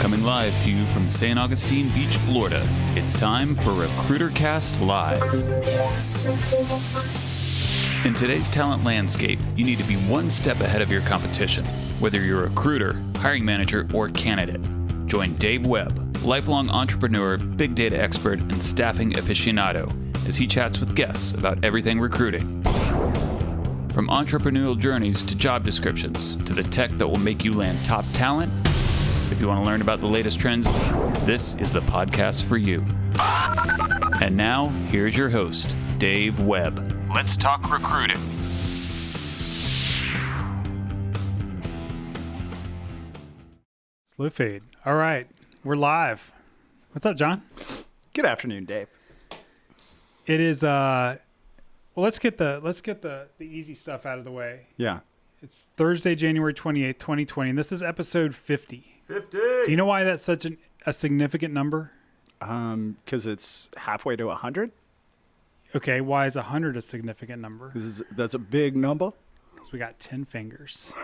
Coming live to you from St. Augustine Beach, Florida, it's time for RecruiterCast Live. In today's talent landscape, you need to be one step ahead of your competition, whether you're a recruiter, hiring manager, or candidate. Join Dave Webb, lifelong entrepreneur, big data expert, and staffing aficionado, as he chats with guests about everything recruiting. From entrepreneurial journeys to job descriptions to the tech that will make you land top talent, if you want to learn about the latest trends, this is the podcast for you. And now, here's your host, Dave Webb. Let's talk recruiting. Slow fade. All right, we're live. What's up, John? Good afternoon, Dave. It is. Well, let's get the easy stuff out of the way. Yeah. It's Thursday, January 28th, 2020, and this is episode 50. 50. Do you know why that's such a significant number? Because it's halfway to 100. Okay, why is 100 a significant number? Because that's a big number. Because we got 10 fingers.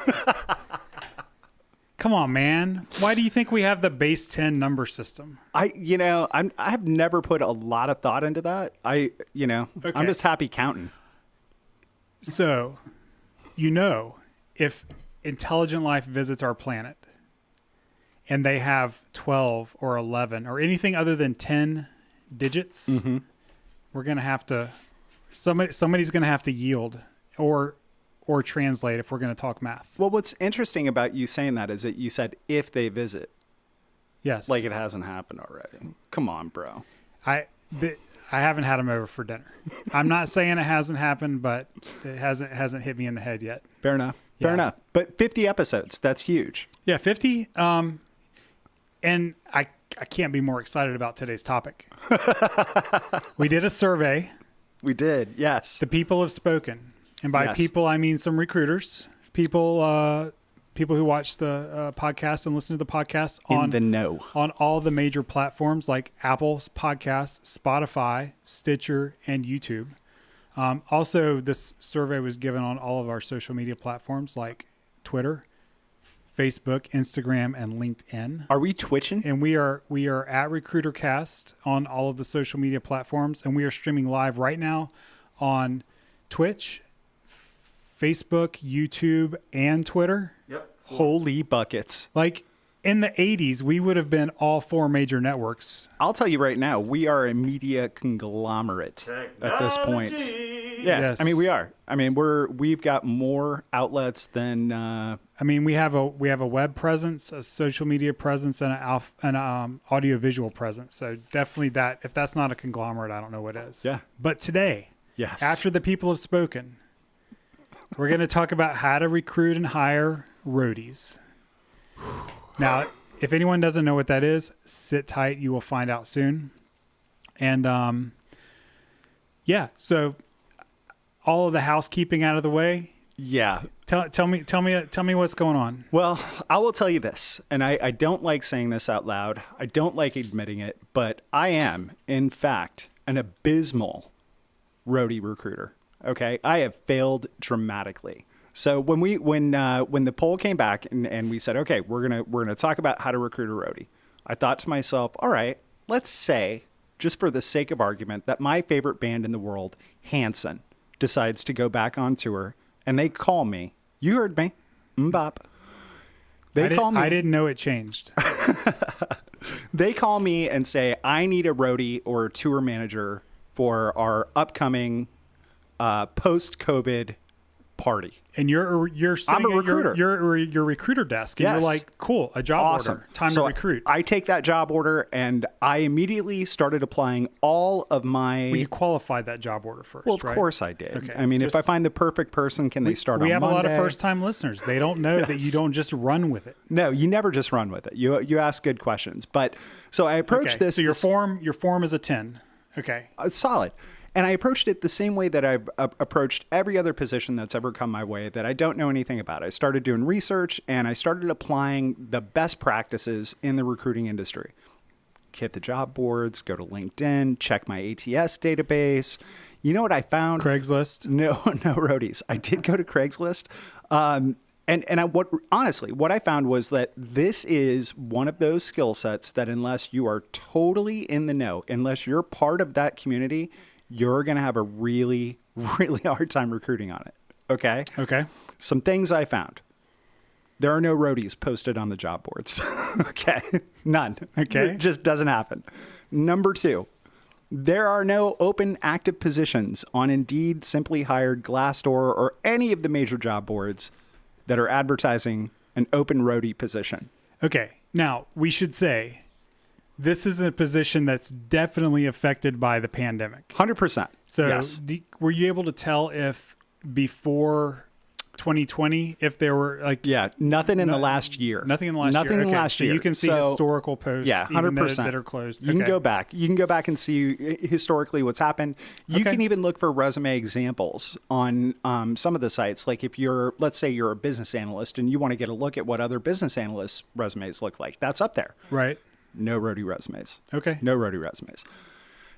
Come on, man. Why do you think we have the base 10 number system? I've never put a lot of thought into that. I'm just happy counting. So, if intelligent life visits our planet and they have 12 or 11 or anything other than 10 digits, we're going to have to, somebody's going to have to yield or translate if we're going to talk math. Well, what's interesting about you saying that is that you said if they visit. Yes. Like it hasn't happened already. Come on, bro. I haven't had them over for dinner. I'm not saying it hasn't happened, but it hasn't hit me in the head yet. Fair enough. Fair enough. But 50 episodes, that's huge. Yeah, 50. And I can't be more excited about today's topic. We did a survey. We did, yes. The people have spoken. And by people, I mean some recruiters, people who watch the podcast and listen to the podcast on all the major platforms like Apple's Podcasts, Spotify, Stitcher, and YouTube. Also, this survey was given on all of our social media platforms like Twitter, Facebook, Instagram, and LinkedIn. Are we twitching? And we are at RecruiterCast on all of the social media platforms, and we are streaming live right now on Twitch, Facebook, YouTube, and Twitter. Yep. Holy buckets. Like in the 80s, we would have been all four major networks. I'll tell you right now, we are a media conglomerate at this point. Yeah, yes. I mean, we are. I mean, we've got more outlets than. We have a web presence, a social media presence, and an audio visual presence. So definitely that. If that's not a conglomerate, I don't know what is. Yeah. But today, yes, after the people have spoken, we're going to talk about how to recruit and hire roadies. Now, if anyone doesn't know what that is, sit tight. You will find out soon. And so all of the housekeeping out of the way. Yeah. Tell me what's going on. Well, I will tell you this, and I don't like saying this out loud. I don't like admitting it, but I am, in fact, an abysmal roadie recruiter. Okay, I have failed dramatically. So when the poll came back and we said, okay, we're gonna talk about how to recruit a roadie, I thought to myself, all right, let's say, just for the sake of argument, that my favorite band in the world, Hanson, decides to go back on tour, and they call me. You heard me, Mbop. Call me. I didn't know it changed. They call me and say, I need a roadie or a tour manager for our upcoming post-COVID party. And you're sitting I'm a recruiter. At your recruiter desk, and yes. You're like, cool, a job order, time to recruit. I take that job order, and I immediately started applying all of my... Well, you qualified that job order first, Well, of right? course I did. Okay. I mean, if I find the perfect person, they start on Monday? We have a lot of first-time listeners. They don't know that you don't just run with it. No, you never just run with it. You ask good questions. But so I approached this... So your form is a 10. Okay. It's solid. And I approached it the same way that I've approached every other position that's ever come my way that I don't know anything about. I started doing research, and I started applying the best practices in the recruiting industry. Hit the job boards, go to LinkedIn, check my ATS database. You know what I found? Craigslist? No roadies. I did go to Craigslist. And what I found was that this is one of those skill sets that unless you are totally in the know, unless you're part of that community, you're going to have a really, really hard time recruiting on it. Okay? Okay. Some things I found. There are no roadies posted on the job boards. Okay? None. Okay. It just doesn't happen. Number 2, there are no open active positions on Indeed, Simply Hired, Glassdoor, or any of the major job boards that are advertising an open roadie position. Okay. Now, we should say this is a position that's definitely affected by the pandemic. 100%. So yes. Were you able to tell if before 2020, if there were nothing in the last year. Nothing in the last year. Nothing in the last year. So you can see historical posts 100%. that are closed. You can go back. You can go back and see historically what's happened. You can even look for resume examples on some of the sites. Like if let's say you're a business analyst and you want to get a look at what other business analysts' resumes look like. That's up there. Right. No roadie resumes. Okay. No roadie resumes.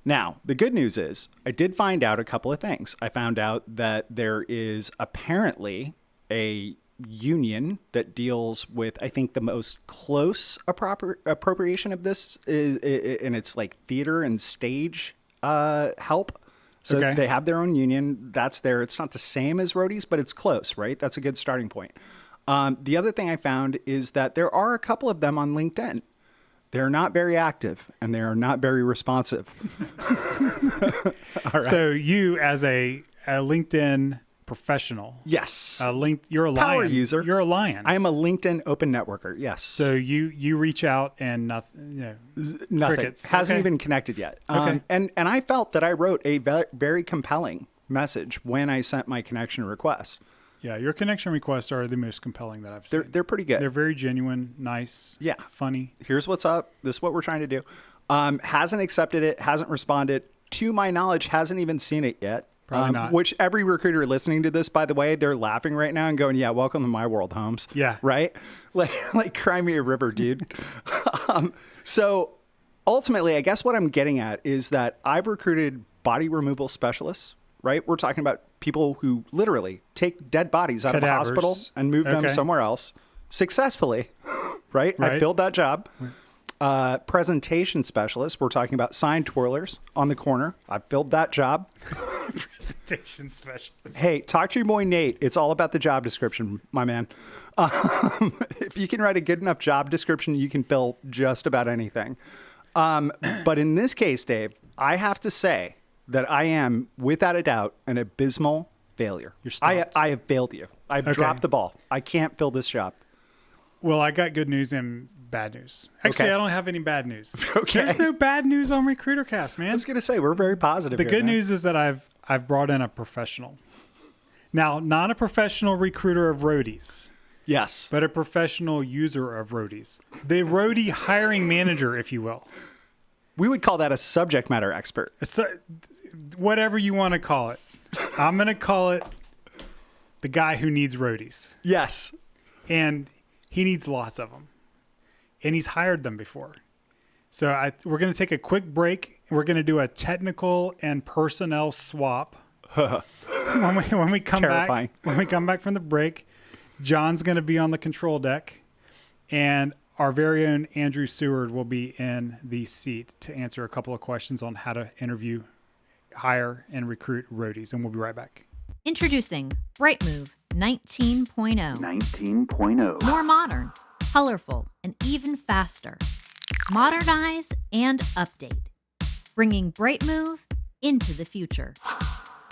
Now, the good news is I did find out a couple of things. I found out that there is apparently a union that deals with, I think, the most close appropriation of this and it's like theater and stage help. So they have their own union. That's there. It's not the same as roadies, but it's close, right? That's a good starting point. The other thing I found is that there are a couple of them on LinkedIn. They're not very active and they are not very responsive. All right. So you, as a LinkedIn professional, yes, you're a power lion. user. You're a lion. I am a LinkedIn open networker. Yes. So you reach out and nothing. Nothing. Crickets. Hasn't even connected yet. Okay. And I felt that I wrote a very compelling message when I sent my connection request. Yeah, your connection requests are the most compelling that I've seen. They're pretty good. They're very genuine, nice, funny. Here's what's up. This is what we're trying to do. Hasn't accepted it, hasn't responded. To my knowledge, hasn't even seen it yet. Probably not. Which every recruiter listening to this, by the way, they're laughing right now and going, yeah, welcome to my world, Holmes. Yeah. Right? Like cry me a river, dude. So ultimately, I guess what I'm getting at is that I've recruited body removal specialists, right? We're talking about people who literally take dead bodies out of a hospital and move them somewhere else successfully, right? I filled that job. Presentation specialist. We're talking about sign twirlers on the corner. I filled that job. Presentation specialist. Hey, talk to your boy Nate. It's all about the job description, my man. If you can write a good enough job description, you can fill just about anything. But in this case, Dave, I have to say that I am, without a doubt, an abysmal failure. You're stumped. I have failed you. I've dropped the ball. I can't fill this job. Well, I got good news and bad news. Actually, I don't have any bad news. Okay. There's no bad news on RecruiterCast, man. I was going to say, we're very positive. The good news is that I've brought in a professional. Now, not a professional recruiter of roadies. Yes. But a professional user of roadies. The roadie hiring manager, if you will. We would call that a subject matter expert. Whatever you want to call it. I'm going to call it the guy who needs roadies. Yes. And he needs lots of them. And he's hired them before. So we're going to take a quick break. We're going to do a technical and personnel swap. when we come back from the break, John's going to be on the control deck. And our very own Andrew Seward will be in the seat to answer a couple of questions on how to interview, hire, and recruit roadies. And we'll be right back. Introducing Brightmove 19.0. More modern, colorful, and even faster. Modernize and update. Bringing Brightmove into the future.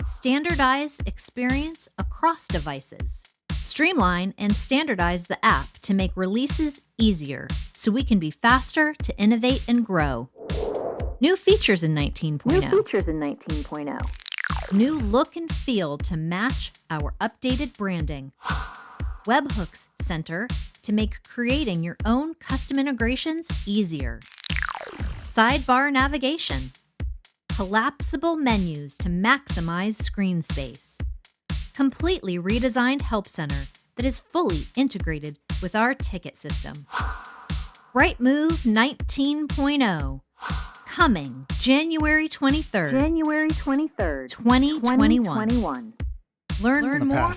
Standardize experience across devices. Streamline and standardize the app to make releases easier so we can be faster to innovate and grow. New features in 19.0. New look and feel to match our updated branding. Webhooks Center to make creating your own custom integrations easier. Sidebar navigation. Collapsible menus to maximize screen space. Completely redesigned Help Center that is fully integrated with our ticket system. Brightmove 19.0. Coming January 23rd. 2021. Learn more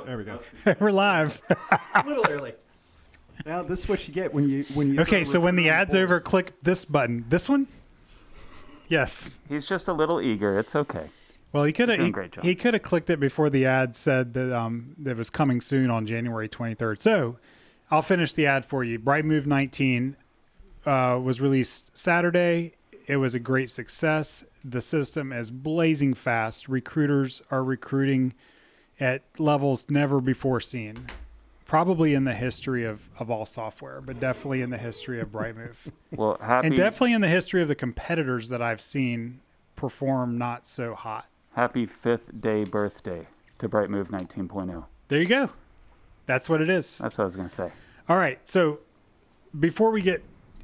at There we go. We're live. A little early. Now this is what you get when you Okay, so when the ad's over, click this button. This one? Yes. He's just a little eager. It's okay. Well, he could have he could have clicked it before the ad said that that was coming soon on January 23rd. So, I'll finish the ad for you. Bright Move 19 was released Saturday. It was a great success. The system is blazing fast. Recruiters are recruiting at levels never before seen. Probably in the history of all software, but definitely in the history of Brightmove. Well, and definitely in the history of the competitors that I've seen perform not so hot. Happy 5th day birthday to Brightmove 19.0. There you go. That's what it is. That's what I was going to say. All right. So before we get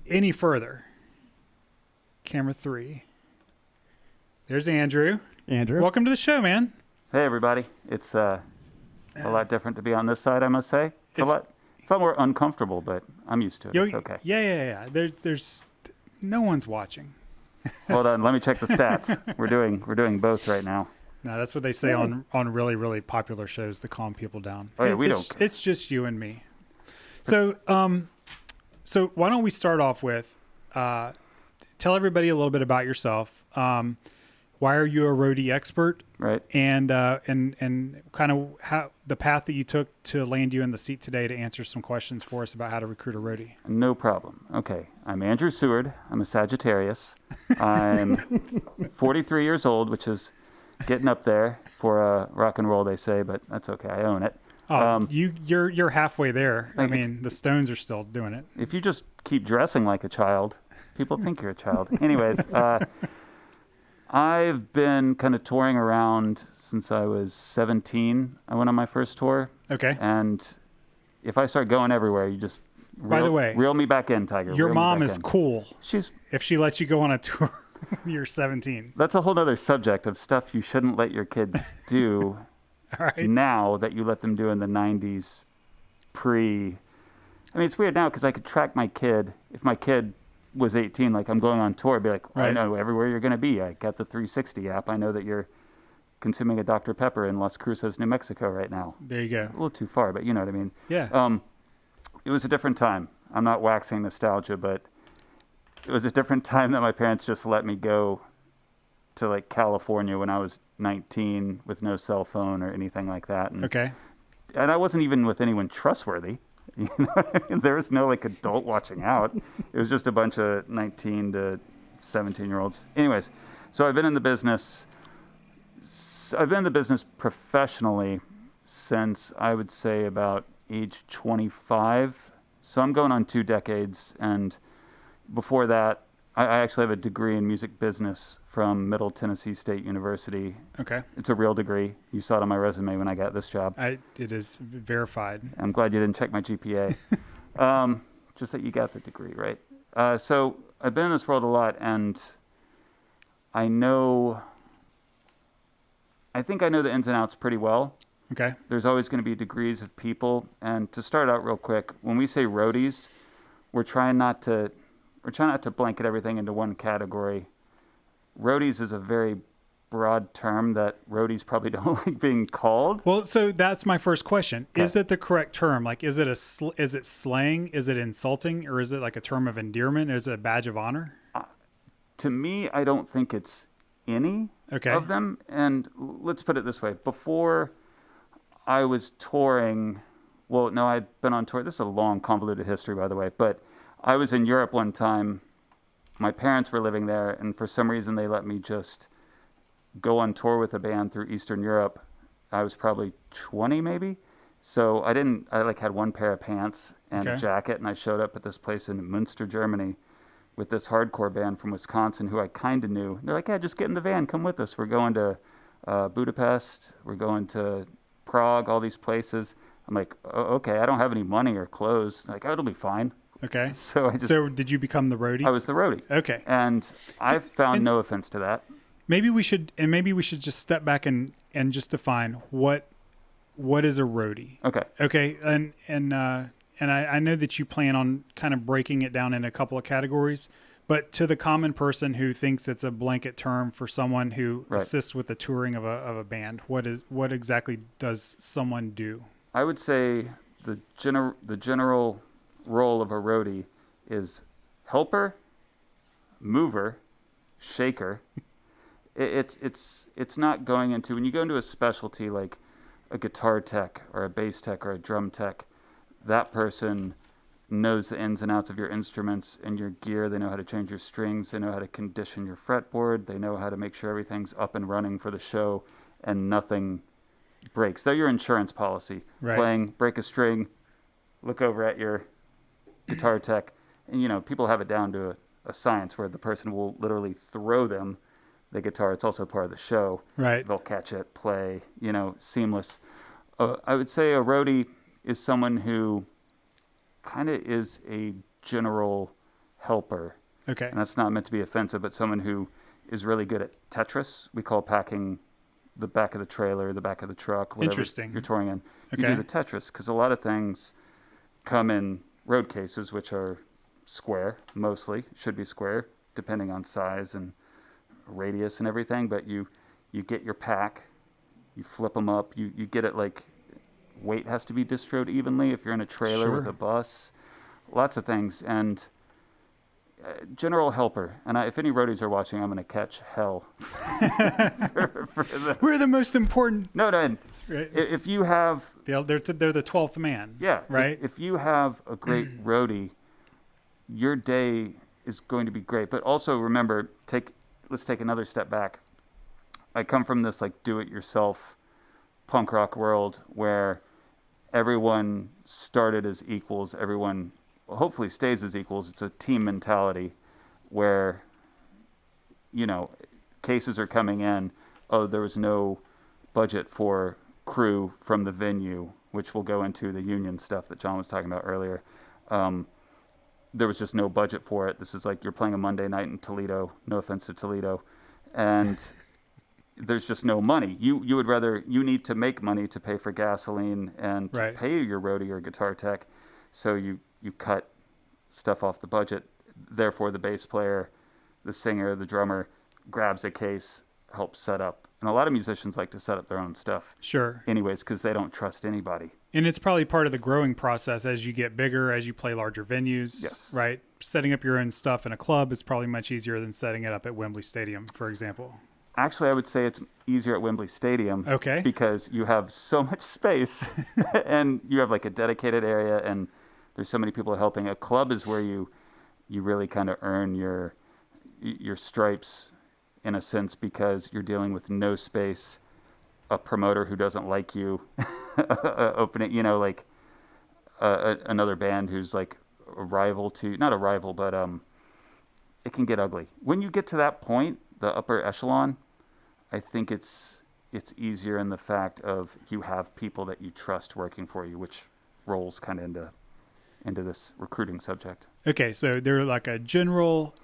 any further, camera 3. There's Andrew. Andrew. Welcome to the show, man. Hey, everybody. It's a lot different to be on this side, I must say. It's a lot more uncomfortable, but I'm used to it. It's okay. Yeah. There's no one's watching. Hold on, let me check the stats. We're doing both right now. No, that's what they say on really, really popular shows to calm people down. Oh yeah, It's just you and me. So why don't we start off with tell everybody a little bit about yourself. Why are you a roadie expert? Right. And kind of how the path that you took to land you in the seat today to answer some questions for us about how to recruit a roadie. No problem. Okay. I'm Andrew Seward. I'm a Sagittarius. I'm 43 years old, which is getting up there for rock and roll, they say, but that's okay. I own it. Oh, you're halfway there. I mean, the Stones are still doing it. If you just keep dressing like a child, people think you're a child. Anyways, I've been kind of touring around since I was 17. I went on my first tour. Okay. And if I start going everywhere, you just By the way, reel me back in, Tiger. Your mom is cool. She's if she lets you go on a tour when you're 17. That's a whole other subject of stuff you shouldn't let your kids do All right. now that you let them do in the 90s I mean, it's weird now because I could track my kid. If my kid was 18, like I'm going on tour, I'd be like, I know everywhere you're going to be. I got the 360 app. I know that you're consuming a Dr. Pepper in Las Cruces, New Mexico right now. There you go. A little too far, but you know what I mean. Yeah. It was a different time. I'm not waxing nostalgia, but it was a different time that my parents just let me go to like California when I was 19 with no cell phone or anything like that. And, okay. And I wasn't even with anyone trustworthy. You know what I mean? There was no like adult watching out. It was just a bunch of 19 to 17-year-olds. Anyways, so I've been in the business professionally since I would say about age 25. So I'm going on 2 decades. And before that, I actually have a degree in music business from Middle Tennessee State University. Okay. It's a real degree. You saw it on my resume when I got this job. It is verified. I'm glad you didn't check my GPA. Just that you got the degree, right? So I've been in this world a lot, and I think I know the ins and outs pretty well. Okay. There's always going to be degrees of people. And to start out real quick, when we say roadies, we're trying not to blanket everything into one category. Roadies is a very broad term that roadies probably don't like being called. Well, so that's my first question. Okay. Is that the correct term? Like, is it slang? Is it insulting? Or is it like a term of endearment? Is it a badge of honor? To me, I don't think it's any of them. And let's put it this way. Before I was touring, well, no, I'd been on tour. This is a long, convoluted history, by the way. But I was in Europe one time. My parents were living there, and for some reason they let me just go on tour with a band through Eastern Europe. I was probably 20 maybe. So I had one pair of pants and a jacket, and I showed up at this place in Münster, Germany with this hardcore band from Wisconsin who I kind of knew. They're like, yeah, just get in the van, come with us. We're going to Budapest, we're going to Prague, all these places. I'm like, okay, I don't have any money or clothes. Like, it'll be fine. Okay. So did you become the roadie? I was the roadie. Okay. And I found no offense to that. Maybe we should just step back and just define what is a roadie. Okay. Okay. And I know that you plan on kind of breaking it down in a couple of categories, but to the common person who thinks it's a blanket term for someone who assists with the touring of a band, what exactly does someone do? I would say the general role of a roadie is helper, mover, shaker. It's not going into, when you go into a specialty like a guitar tech or a bass tech or a drum tech, that person knows the ins and outs of your instruments and your gear. They know how to change your strings. They know how to condition your fretboard. They know how to make sure everything's up and running for the show and nothing breaks. They're your insurance policy. Right. Playing, break a string, look over at your guitar tech. And, people have it down to a science where the person will literally throw them the guitar. It's also part of the show. Right. They'll catch it, play, seamless. I would say a roadie is someone who kind of is a general helper. Okay. And that's not meant to be offensive, but someone who is really good at Tetris. We call packing the back of the trailer, the back of the truck, whatever you're touring in. Okay. You do the Tetris because a lot of things come in road cases, which are square, mostly. Should be square, depending on size and radius and everything. But you get your pack, you flip them up, you get it like weight has to be distrode evenly if you're in a trailer with a bus. Lots of things. And general helper. And if any roadies are watching, I'm going to catch hell. We're the most important. No. Right. If you have... They're the 12th man. Yeah. Right? If you have a great roadie, your day is going to be great. But also remember, let's take another step back. I come from this like do-it-yourself punk rock world where everyone started as equals. Everyone hopefully stays as equals. It's a team mentality where, cases are coming in. Oh, there was no budget for crew from the venue, which we'll go into the union stuff that John was talking about earlier. There was just no budget for it. This is like you're playing a Monday night in Toledo. No offense to Toledo. And there's just no money. You need to make money to pay for gasoline and to pay your roadie or guitar tech. So you cut stuff off the budget. Therefore, the bass player, the singer, the drummer grabs a case, helps set up. And a lot of musicians like to set up their own stuff. Sure. Anyways, because they don't trust anybody. And it's probably part of the growing process as you get bigger, as you play larger venues. Yes. Right? Setting up your own stuff in a club is probably much easier than setting it up at Wembley Stadium, for example. Actually, I would say it's easier at Wembley Stadium. Okay. Because you have so much space and you have like a dedicated area and there's so many people helping. A club is where you really kind of earn your stripes in a sense because you're dealing with no space, a promoter who doesn't like you, opening, another band who's like a rival to, not a rival, but it can get ugly. When you get to that point, the upper echelon, I think it's easier in the fact of you have people that you trust working for you, which rolls kind of into this recruiting subject. Okay, so they're like a general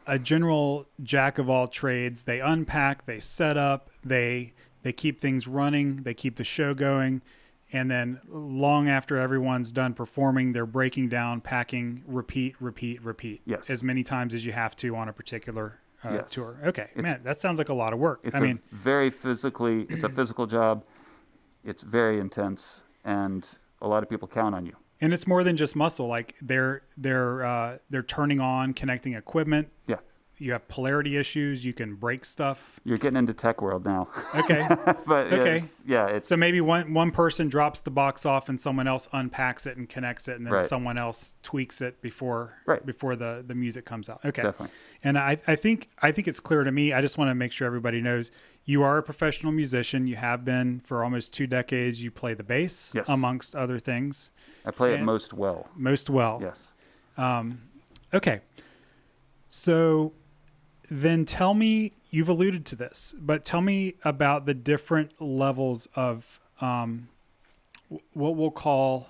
jack of all trades. They unpack, they set up, they keep things running, they keep the show going, and then long after everyone's done performing, they're breaking down, packing, repeat. Yes. As many times as you have to on a particular yes. tour. Okay, man, that sounds like a lot of work. It's a physical job. It's very intense, and a lot of people count on you. And it's more than just muscle. Like they're turning on, connecting equipment. Yeah. You have polarity issues. You can break stuff. You're getting into tech world now. Okay. But okay. It's so maybe one person drops the box off and someone else unpacks it and connects it, and then right. someone else tweaks it before the music comes out. Okay. Definitely. And I think it's clear to me. I just want to make sure everybody knows you are a professional musician. You have been for almost 2 decades. You play the bass, yes. amongst other things. I play it most well. Most well. Yes. Okay. So then tell me, you've alluded to this, but tell me about the different levels of what we'll call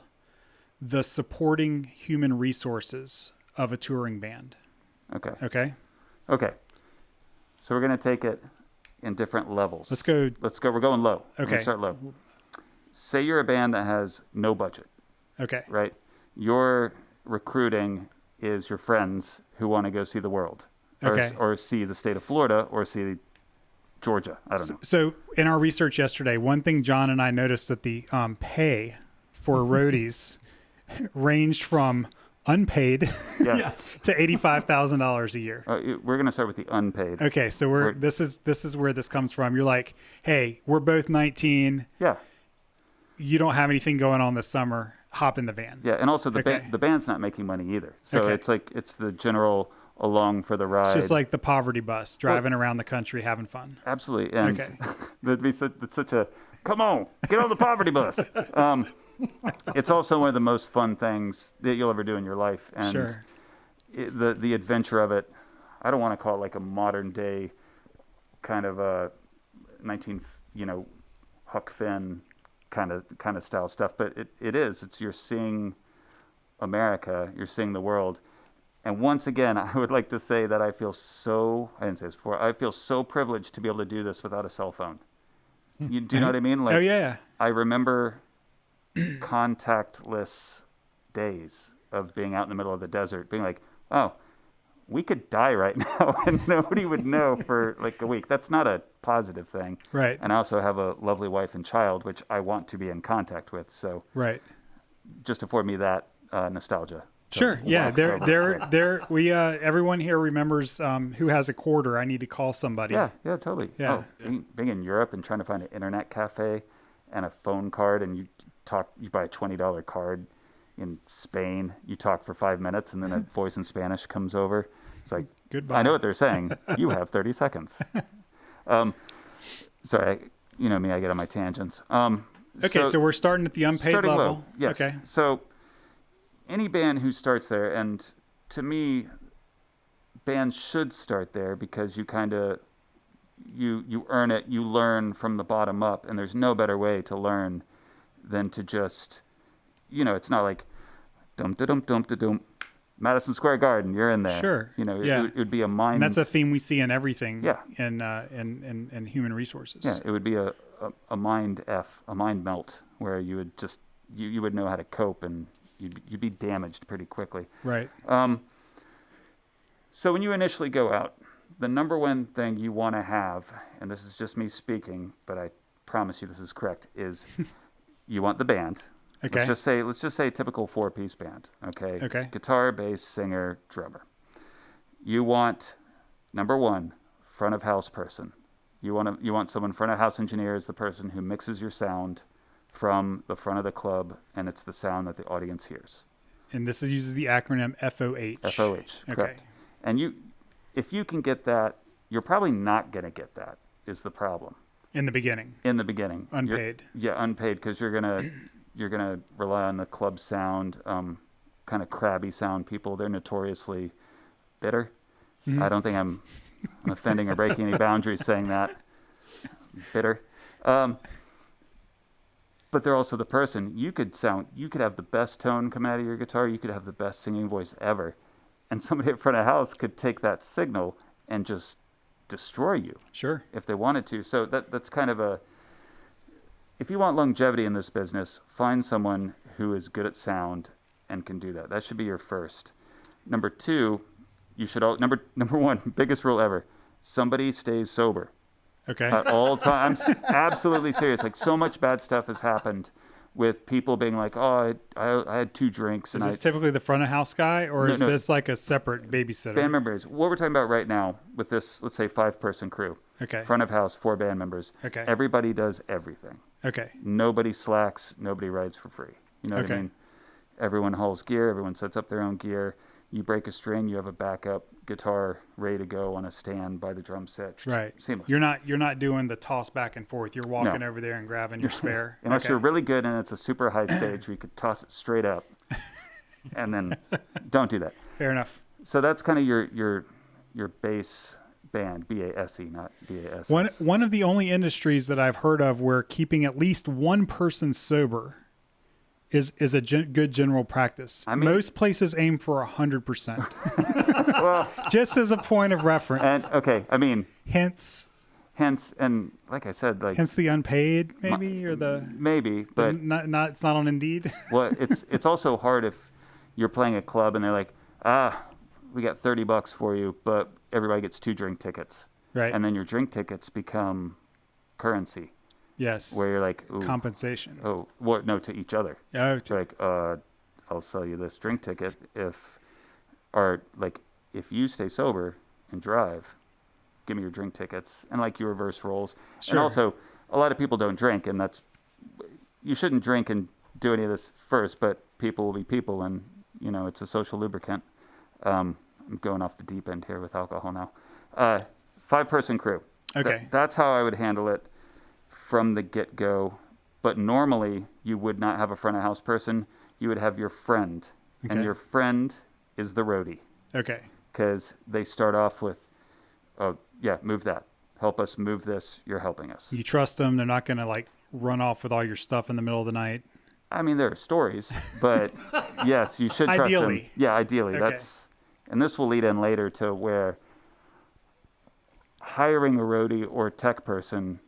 the supporting human resources of a touring band. Okay. Okay. Okay. So we're going to take it in different levels. Let's go. We're going low. Okay. We're going to start low. Say you're a band that has no budget. Okay. Right? Your recruiting is your friends who want to go see the world. Or see the state of Florida or see Georgia. I don't know. So in our research yesterday, one thing John and I noticed that the pay for roadies ranged from unpaid Yes. to $85,000 a year. We're going to start with the unpaid. Okay, so this is where this comes from. You're like, hey, we're both 19. Yeah. You don't have anything going on this summer. Hop in the van. Yeah, and also the band's not making money either. So it's the general along for the ride. It's just like the poverty bus driving around the country having fun. Absolutely. And it's such a, come on, get on the poverty bus. It's also one of the most fun things that you'll ever do in your life. And sure. The adventure of it, I don't want to call it like a modern day kind of a 19, Huck Finn kind of style stuff, but it is. You're seeing America, you're seeing the world. And once again, I would like to say that I didn't say this before, I feel so privileged to be able to do this without a cell phone. Do you know what I mean? Like, oh, yeah. I remember contactless days of being out in the middle of the desert, being like, oh, we could die right now and nobody would know for like a week. That's not a positive thing. Right. And I also have a lovely wife and child, which I want to be in contact with. So right. Just afford me that nostalgia. Sure. Yeah. Everyone here remembers who has a quarter. I need to call somebody. Yeah. Yeah. Totally. Yeah. Being in Europe and trying to find an internet cafe and a phone card, and you buy a $20 card. In Spain, you talk for 5 minutes, and then a voice in Spanish comes over. It's like, goodbye. I know what they're saying. You have 30 seconds. Sorry, you know me. I get on my tangents. Okay, so we're starting at the unpaid level. Low, yes. Okay. So any band who starts there, and to me, bands should start there because you kind of you earn it. You learn from the bottom up, and there's no better way to learn than to just, it's not like dum-da-dum-dum-da-dum. Madison Square Garden, you're in there. Sure. It would be a mind. And that's a theme we see in everything. Yeah. In human resources. Yeah, it would be a mind melt where you would just you would know how to cope, and you'd be damaged pretty quickly. Right. So when you initially go out, the number one thing you want to have, and this is just me speaking, but I promise you this is correct, is you want the band. Okay. Let's just say typical 4-piece band. Okay. Okay. Guitar, bass, singer, drummer. You want, number one, front of house person. You want someone, front of house engineer is the person who mixes your sound from the front of the club, and it's the sound that the audience hears. And this uses the acronym FOH. FOH. Okay. Correct. And if you can get that, you're probably not going to get that. Is the problem. In the beginning. Unpaid. Unpaid, because you're gonna rely on the club sound, kind of crabby sound people. They're notoriously bitter. Mm-hmm. I don't think I'm offending or breaking any boundaries saying that. Bitter. But they're also the person. You could have the best tone come out of your guitar. You could have the best singing voice ever. And somebody at front of house could take that signal and just destroy you. Sure. If they wanted to. So that's kind of if you want longevity in this business, find someone who is good at sound and can do that. That should be your first. Number two, number one, biggest rule ever, somebody stays sober. Okay. At all times. I'm absolutely serious. Like, so much bad stuff has happened with people being like, oh, I had 2 drinks. Is this typically the front of house guy, or is this like a separate babysitter? Band members. What we're talking about right now with this, let's say 5-person crew. Okay. Front of house, 4 band members. Okay. Everybody does everything. Okay. Nobody slacks. Nobody rides for free. You know what I mean? Everyone hauls gear. Everyone sets up their own gear. You break a string, you have a backup guitar ready to go on a stand by the drum set. Right. Seamless. You're not doing the toss back and forth. You're walking over there and grabbing your spare. Unless you're really good and it's a super high stage, we could toss it straight up. And then don't do that. Fair enough. So that's kind of your base band, B-A-S-E, not B-A-S. One of the only industries that I've heard of where keeping at least one person sober is a good general practice. I mean, most places aim for 100%. Well, just as a point of reference. And hence, and like I said, hence the unpaid, maybe, or the maybe, but it's not on Indeed. Well, it's also hard if you're playing a club and they're like, we got $30 for you, but everybody gets 2 drink tickets. Right. And then your drink tickets become currency. Yes. Where you're like, ooh, compensation. Oh, well, no, to each other. Oh, like, I'll sell you this drink ticket if you stay sober and drive, give me your drink tickets, and like you reverse roles. Sure. And also, a lot of people don't drink, and you shouldn't drink and do any of this first, but people will be people, and it's a social lubricant. I'm going off the deep end here with alcohol now. 5-person crew. Okay. That's how I would handle it from the get-go. But normally, you would not have a front of house person. You would have your friend, and your friend is the roadie. Okay. Because they start off with, oh, yeah, move that. Help us move this. You're helping us. You trust them. They're not going to like run off with all your stuff in the middle of the night. I mean, there are stories, but yes, you should trust them. Yeah, ideally. Okay. And this will lead in later to where hiring a roadie or tech person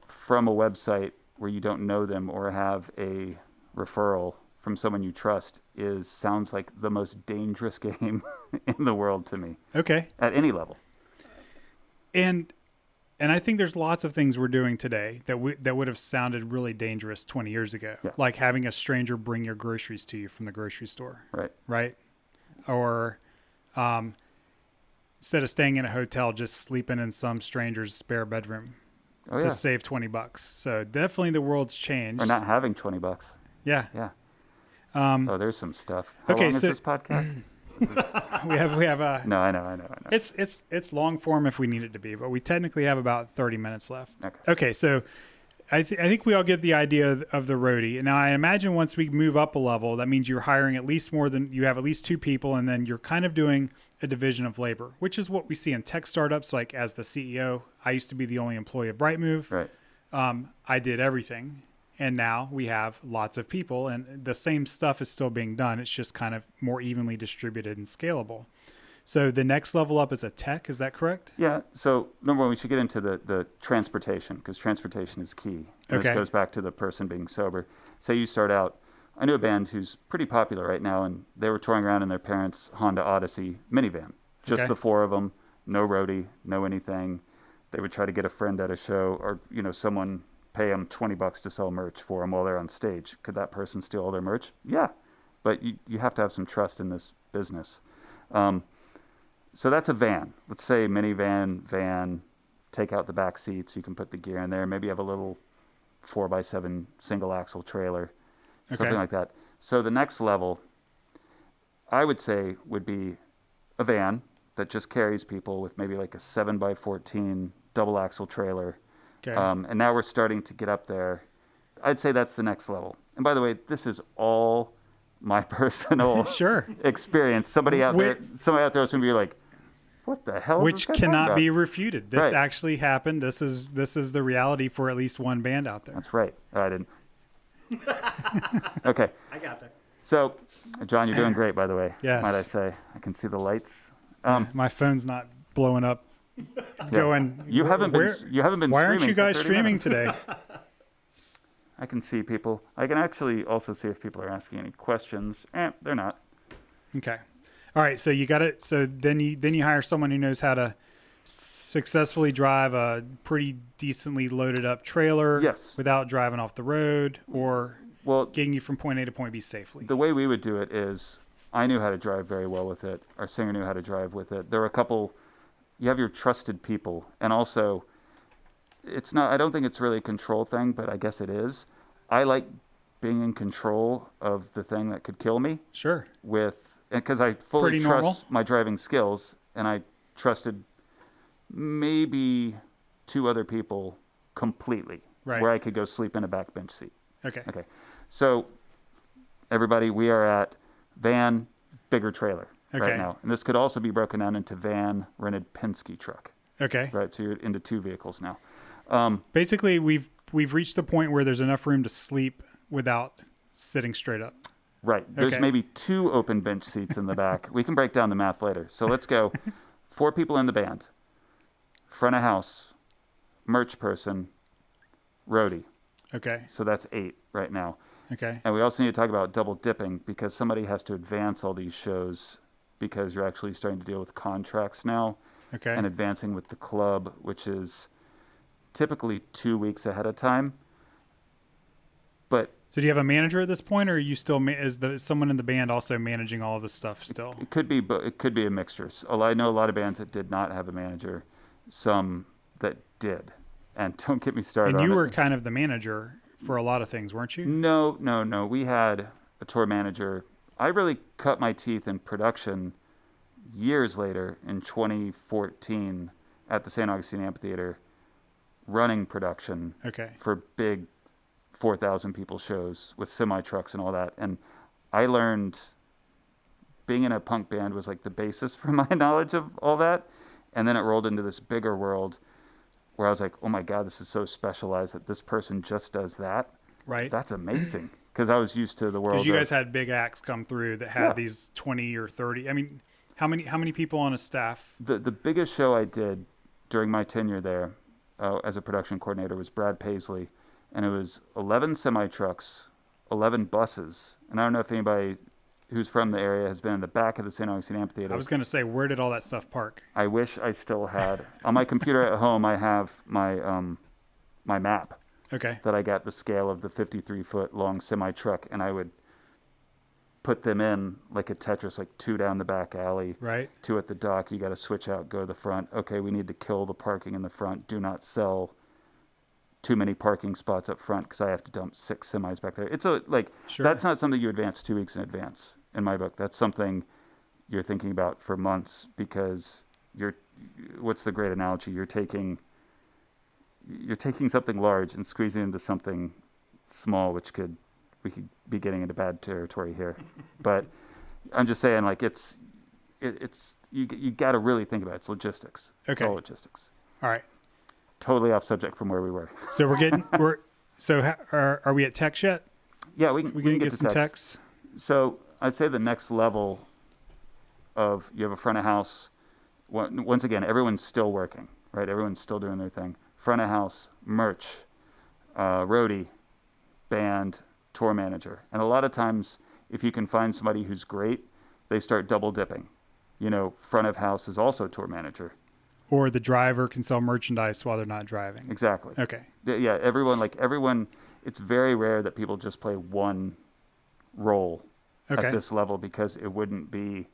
from a website where you don't know them or have a referral from someone you trust sounds like the most dangerous game in the world to me. Okay. At any level. And I think there's lots of things we're doing today that would have sounded really dangerous 20 years ago. Yeah. Like having a stranger bring your groceries to you from the grocery store. Right. Right? Or instead of staying in a hotel, just sleeping in some stranger's spare bedroom to save $20. So definitely the world's changed. Or not having $20. Yeah. Yeah. There's some stuff. How long is this podcast? we have No, I know. It's long form if we need it to be, but we technically have about 30 minutes left. Okay, so I think we all get the idea of the roadie. Now I imagine once we move up a level, that means you're hiring at least you have at least 2 people, and then you're kind of doing a division of labor, which is what we see in tech startups. Like as the CEO, I used to be the only employee of Brightmove. Right. I did everything. And now we have lots of people, and the same stuff is still being done. It's just kind of more evenly distributed and scalable. So the next level up is a tech. Is that correct? Yeah. So number one, we should get into the transportation, because transportation is key. And This goes back to the person being sober. Say you start out. I knew a band who's pretty popular right now, and they were touring around in their parents' Honda Odyssey minivan. Just the 4 of them, no roadie, no anything. They would try to get a friend at a show, or someone pay them $20 to sell merch for them while they're on stage. Could that person steal all their merch? Yeah, but you have to have some trust in this business. So that's a van. Let's say minivan, van, take out the back seats. You can put the gear in there. Maybe you have a little 4x7 single axle trailer, something like that. So the next level, I would say, would be a van that just carries people with maybe like a 7x14 double axle trailer. And now we're starting to get up there. I'd say that's the next level. And by the way, this is all my personal experience. Somebody out there is going to be like, what the hell? Which cannot be refuted. This actually happened. This is the reality for at least one band out there. That's right. I didn't. Okay. I got that. So, John, you're doing great, by the way. Yes. Might I say? I can see the lights. My phone's not blowing up. Going. You haven't been streaming. Why aren't you guys streaming today? I can see people. I can actually also see if people are asking any questions. They're not. Okay. All right. So you got it. So then you hire someone who knows how to successfully drive a pretty decently loaded up trailer. Yes. Without driving off the road or getting you from point A to point B safely. The way we would do it is, I knew how to drive very well with it. Our singer knew how to drive with it. There were a couple. You have your trusted people, and also it's not, I don't think it's really a control thing, but I guess it is. I like being in control of the thing that could kill me. Sure. Because I fully trust my driving skills, and I trusted maybe 2 other people completely, where I could go sleep in a back bench seat. Okay. So everybody, we are at van, bigger trailer. Right now. And this could also be broken down into van, rented Penske truck. Okay. Right. So you're into 2 vehicles now. Basically, we've reached the point where there's enough room to sleep without sitting straight up. Right. There's maybe 2 open bench seats in the back. We can break down the math later. So let's go. 4 people in the band, front of house, merch person, roadie. Okay. So that's 8 right now. Okay. And we also need to talk about double dipping, because somebody has to advance all these shows, because you're actually starting to deal with contracts now. Okay. And advancing with the club, which is typically 2 weeks ahead of time. But so do you have a manager at this point, or are you still is someone in the band also managing all of this stuff still? It could be, but it could be a mixture. So I know a lot of bands that did not have a manager, some that did. And don't get me started. And you were kind of the manager for a lot of things, weren't you? No. We had a tour manager. I really cut my teeth in production years later in 2014 at the St. Augustine Amphitheater, running production for big 4,000 people shows with semi-trucks and all that. And I learned being in a punk band was like the basis for my knowledge of all that. And then it rolled into this bigger world where I was like, oh my God, this is so specialized that this person just does that. Right. That's amazing. Because I was used to the world. Because you guys had big acts come through that had these 20 or 30. I mean, how many people on a staff? The biggest show I did during my tenure there as a production coordinator was Brad Paisley. And it was 11 semi-trucks, 11 buses. And I don't know if anybody who's from the area has been in the back of the St. Augustine Amphitheater. I was going to say, where did all that stuff park? I wish I still had. On my computer at home, I have my my map. Okay. That I got the scale of the 53-foot long semi-truck, and I would put them in like a Tetris, like 2 down the back alley, right? 2 at the dock. You got to switch out, go to the front. Okay, we need to kill the parking in the front. Do not sell too many parking spots up front because I have to dump 6 semis back there. It's that's not something you advance 2 weeks in advance in my book. That's something you're thinking about for months because what's the great analogy? You're taking something large and squeezing it into something small, which we could be getting into bad territory here. But I'm just saying, like, it's you got to really think about it. It's logistics. Okay. It's all logistics. All right. Totally off subject from where we were. So are we at techs yet? Yeah, we can get to some techs. So I'd say the next level of you have a front of house. Once again, everyone's still working, right? Everyone's still doing their thing. Front of house, merch, roadie, band, tour manager. And a lot of times, if you can find somebody who's great, they start double dipping. Front of house is also tour manager. Or the driver can sell merchandise while they're not driving. Exactly. Okay. Yeah, everyone, it's very rare that people just play one role at this level because it wouldn't be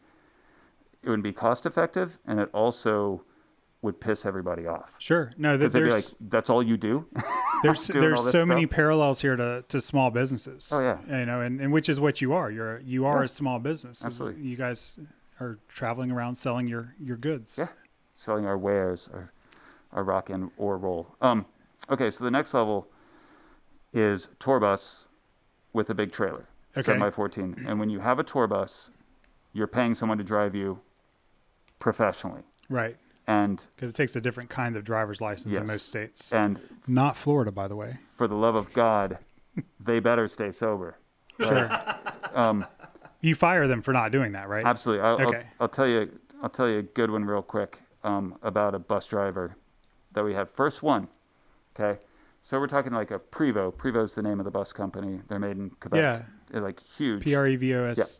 cost effective, and it also would piss everybody off. Sure. No, they'd be like, that's all you do? There's so many parallels here to small businesses. Oh yeah. And which is what you are. You are a small business. Absolutely. You guys are traveling around selling your goods. Yeah. Selling our wares, our rock and or roll. Okay, so the next level is tour bus with a big trailer, 7x14. And when you have a tour bus, you're paying someone to drive you professionally. Right. And because it takes a different kind of driver's license in most states. And not Florida, by the way. For the love of God, they better stay sober. Sure. You fire them for not doing that, right? Absolutely. I'll tell you a good one real quick about a bus driver that we had. First one. Okay. So we're talking like a Prevost. Prevost is the name of the bus company. They're made in Quebec. Yeah. They're like huge. Prevost.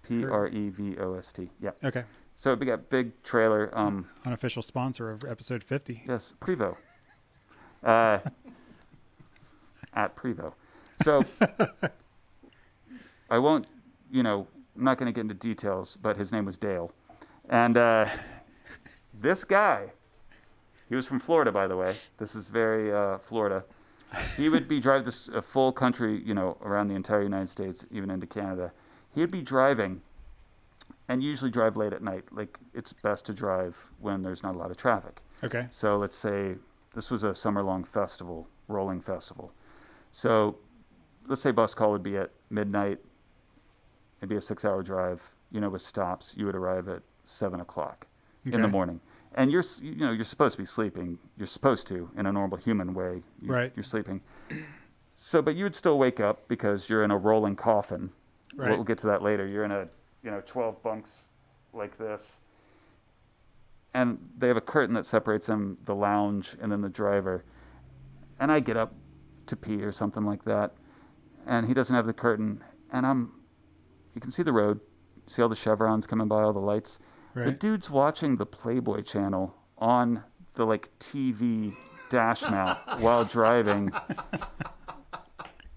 Prevost. Yeah. Okay. So we got big trailer. Unofficial sponsor of episode 50. Yes, Prevost. At Prevost. So I won't, I'm not going to get into details, but his name was Dale. And this guy, he was from Florida, by the way. This is very Florida. He would be driving this full country, around the entire United States, even into Canada. He would be driving and usually drive late at night. Like, it's best to drive when there's not a lot of traffic. Okay. So let's say this was a summer-long festival, rolling festival. So let's say bus call would be at midnight. It'd be a 6-hour drive, with stops. You would arrive at 7 o'clock in the morning. And you're supposed to be sleeping. You're supposed to, in a normal human way. Right. You're sleeping. So, but you would still wake up because you're in a rolling coffin. Right. We'll get to that later. You're in a 12 bunks like this. And they have a curtain that separates them, the lounge, and then the driver. And I get up to pee or something like that. And he doesn't have the curtain. And you can see the road, see all the chevrons coming by, all the lights. Right. The dude's watching the Playboy channel on the TV dash mat while driving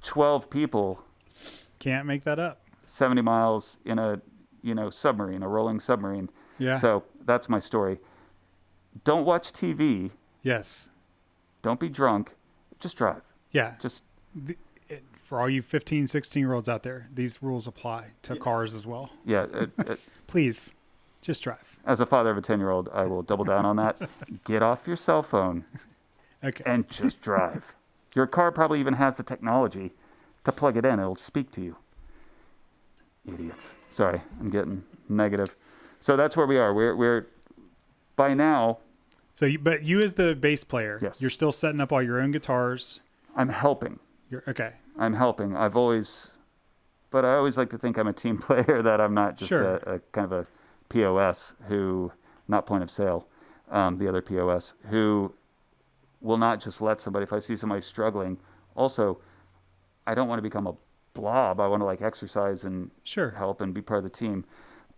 12 people. Can't make that up. 70 miles in a, submarine, a rolling submarine. Yeah. So that's my story. Don't watch TV. Yes. Don't be drunk. Just drive. Yeah. For all you 15, 16-year-olds out there, these rules apply to cars as well. Yeah. Please, just drive. As a father of a 10-year-old, I will double down on that. Get off your cell phone and just drive. Your car probably even has the technology to plug it in. It'll speak to you. Idiots. Sorry, I'm getting negative. So that's where we are. We're by now. So, but you as the bass player, yes, you're still setting up all your own guitars. I'm helping. Okay. I'm helping. But I always like to think I'm a team player, that I'm not just a kind of a POS not point of sale, the other POS, who will not just let somebody, if I see somebody struggling. Also, I don't want to become a blob. I want to exercise and help and be part of the team.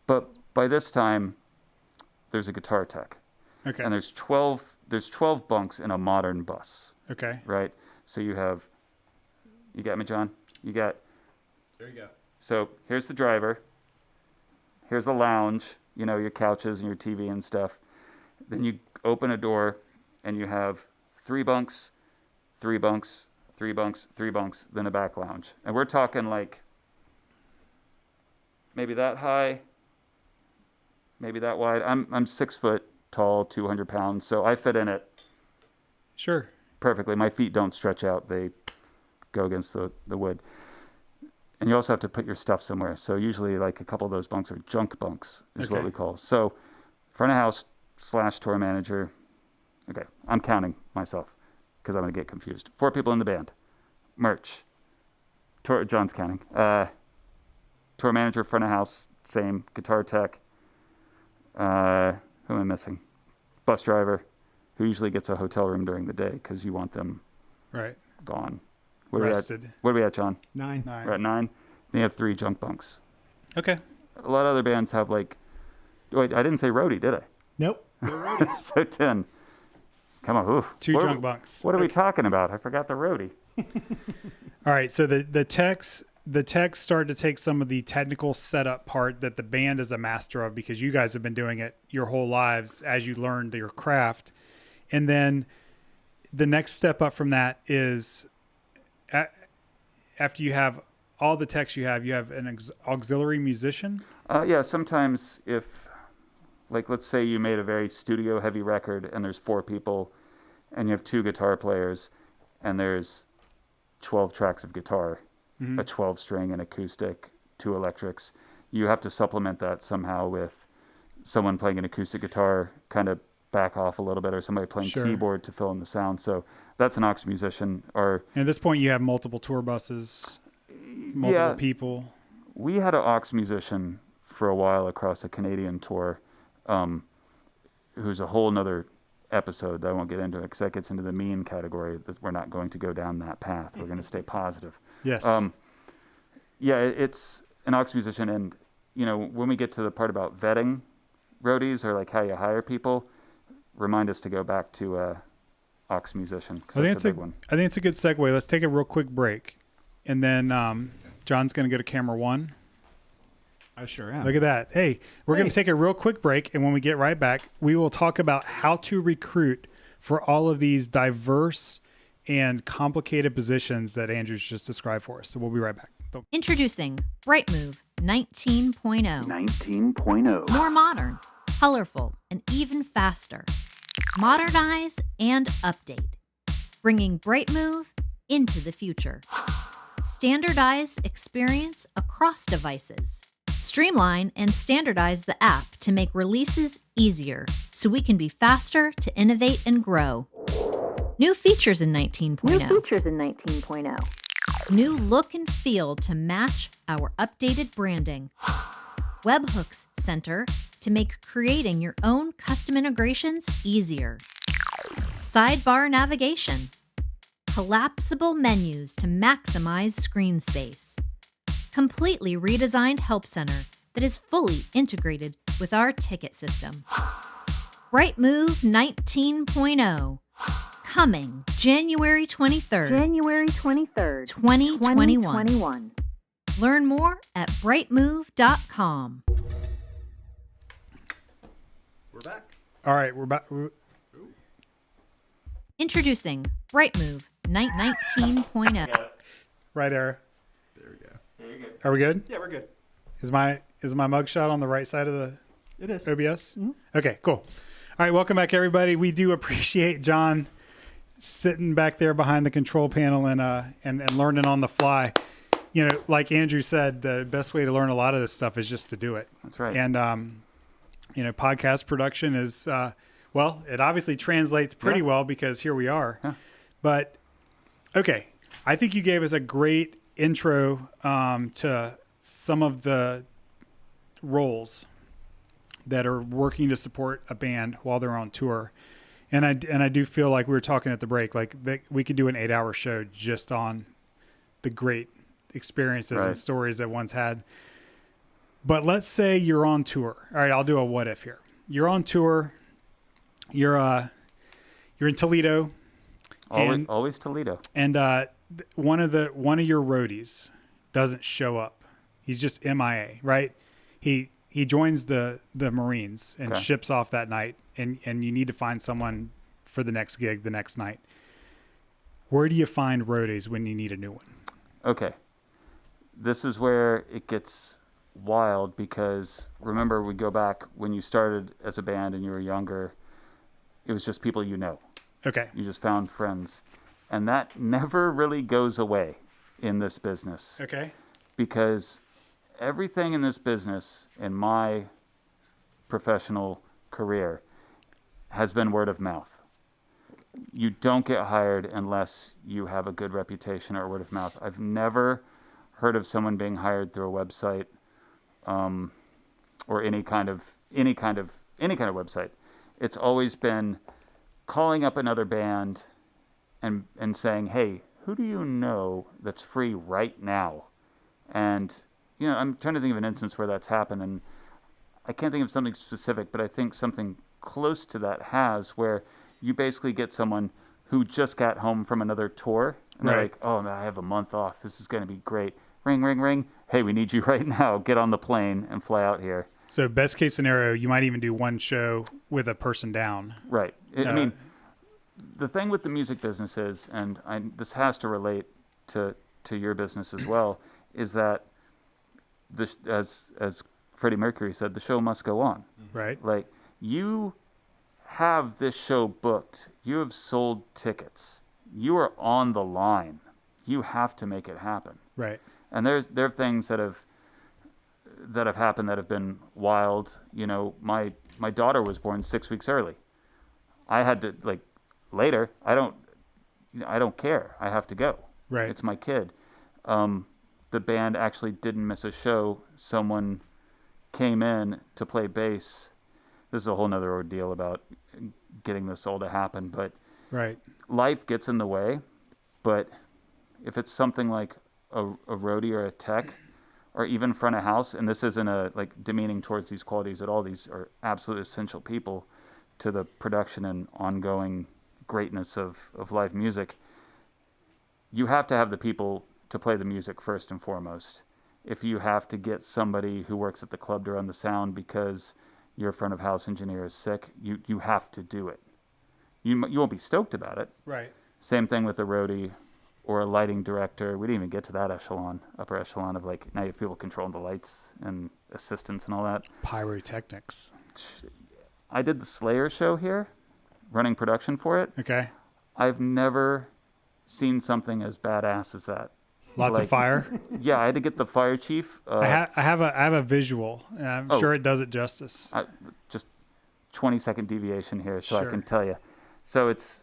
But by this time, there's a guitar tech. Okay. And there's 12 bunks in a modern bus. Okay. Right? So you got me, John? There you go. So here's the driver. Here's the lounge, your couches and your TV and stuff. Then you open a door and you have 3 bunks, 3 bunks, 3 bunks, 3 bunks, then a back lounge. And we're talking maybe that high, maybe that wide. I'm 6 foot tall, 200 pounds, so I fit in it. Sure. Perfectly. My feet don't stretch out; they go against the wood. And you also have to put your stuff somewhere. So usually, a couple of those bunks are junk bunks, is what we call. So, front of house / tour manager. Okay, I'm counting myself because I'm going to get confused. 4 people in the band. Merch. John's counting. Tour manager, front of house, same. Guitar tech. Who am I missing? Bus driver, who usually gets a hotel room during the day because you want them gone. Rested. What are we at, John? 9. We're at 9. Then you have 3 junk bunks. Okay. A lot of other bands have wait, I didn't say roadie, did I? Nope. So 10. Come on. Oof. 2 junk bunks. What are we talking about? I forgot the roadie. All right. So the techs started to take some of the technical setup part that the band is a master of, because you guys have been doing it your whole lives as you learned your craft. And then the next step up from that is after you have all the techs you have an auxiliary musician. Yeah. Sometimes if, let's say you made a very studio heavy record and there's 4 people and you have 2 guitar players and there's 12 tracks of guitar, a 12 string, an acoustic, 2 electrics. You have to supplement that somehow with someone playing an acoustic guitar, kind of back off a little bit, or somebody playing keyboard to fill in the sound. So that's an aux musician. Or at this point you have multiple tour buses, multiple people. We had an aux musician for a while across a Canadian tour, who's a whole nother episode that I won't get into it because that gets into the mean category. That we're not going to go down that path. We're going to stay positive. Yes. It's an aux musician, and when we get to the part about vetting roadies or how you hire people, remind us to go back to aux musician, because that's a big one. I think it's a good segue. Let's take a real quick break, and then John's going to go to camera 1. I sure am. Look at that. Hey, we're going to take a real quick break, and when we get right back, we will talk about how to recruit for all of these diverse and complicated positions that Andrew's just described for us. So we'll be right back. Introducing Brightmove 19.0. 19.0. More modern, colorful, and even faster. Modernize and update. Bringing Brightmove into the future. Standardize experience across devices. Streamline and standardize the app to make releases easier so we can be faster to innovate and grow. New features in 19.0. New look and feel to match our updated branding. Webhooks Center to make creating your own custom integrations easier. Sidebar navigation. Collapsible menus to maximize screen space. Completely redesigned help center that is fully integrated with our ticket system. Brightmove 19.0. Coming January 23rd, 2021. Learn more at brightmove.com. We're back. All right, we're back. Introducing Brightmove 19.0. Right, Era. There we go. There you go. Are we good? Yeah, we're good. Is my mugshot on the right side of the It is. OBS? Mm-hmm. Okay, cool. All right, welcome back, everybody. We do appreciate John sitting back there behind the control panel and learning on the fly. You know, like Andrew said, the best way to learn a lot of this stuff is just to do it. That's right. And you know, podcast production is well, it obviously translates pretty well because here we are. Yeah. But okay, I think you gave us a great intro to some of the roles that are working to support a band while they're on tour. And I do feel like we were talking at the break, like that we could do an 8-hour show just on the great experiences and stories that one's had. But let's say you're on tour. All right, I'll do a what if here. You're on tour. You're in Toledo. Always Toledo. And one of your roadies doesn't show up. He's just MIA, right? He joins the Marines and ships off that night, and you need to find someone for the next gig the next night. Where do you find roadies when you need a new one? Okay. This is where it gets wild because remember, we go back when you started as a band and you were younger, it was just people you know. Okay. You just found friends. And that never really goes away in this business. Okay. Because everything in this business, in my professional career, has been word of mouth. You don't get hired unless you have a good reputation or word of mouth. I've never heard of someone being hired through a website, or any kind of website. It's always been calling up another band and saying, "Hey, who do you know that's free right now?" And you know, I'm trying to think of an instance where that's happened, and I can't think of something specific, but I think something close to that has, where you basically get someone who just got home from another tour, and they're like, "Oh, I have a month off. This is going to be great. Ring, ring, ring. Hey, we need you right now. Get on the plane and fly out here." So best case scenario, you might even do one show with a person down. Right. I mean, the thing with the music business is, and this has to relate to your business as well, is that as Freddie Mercury said, the show must go on. Right. Like, you have this show booked. You have sold tickets. You are on the line. You have to make it happen. Right. And there are things that have happened that have been wild. You know, my daughter was born 6 weeks early. I had to, like, later, I don't care. I have to go. Right. It's my kid. The band actually didn't miss a show. Someone came in to play bass. This is a whole nother ordeal about getting this all to happen, but life gets in the way. But if it's something like a roadie or a tech, or even front of house, and this isn't demeaning towards these qualities at all, these are absolutely essential people to the production and ongoing greatness of live music. You have to have the people to play the music first and foremost. If you have to get somebody who works at the club to run the sound because your front of house engineer is sick, you have to do it. You won't be stoked about it. Right. Same thing with a roadie or a lighting director. We didn't even get to that upper echelon of, like, now you have people controlling the lights and assistants and all that. Pyrotechnics. I did the Slayer show here, running production for it. Okay. I've never seen something as badass as that. Lots of fire. Yeah, I had to get the fire chief. I have a visual, and I'm sure it does it justice. Just 20-second deviation here, so I can tell you. So it's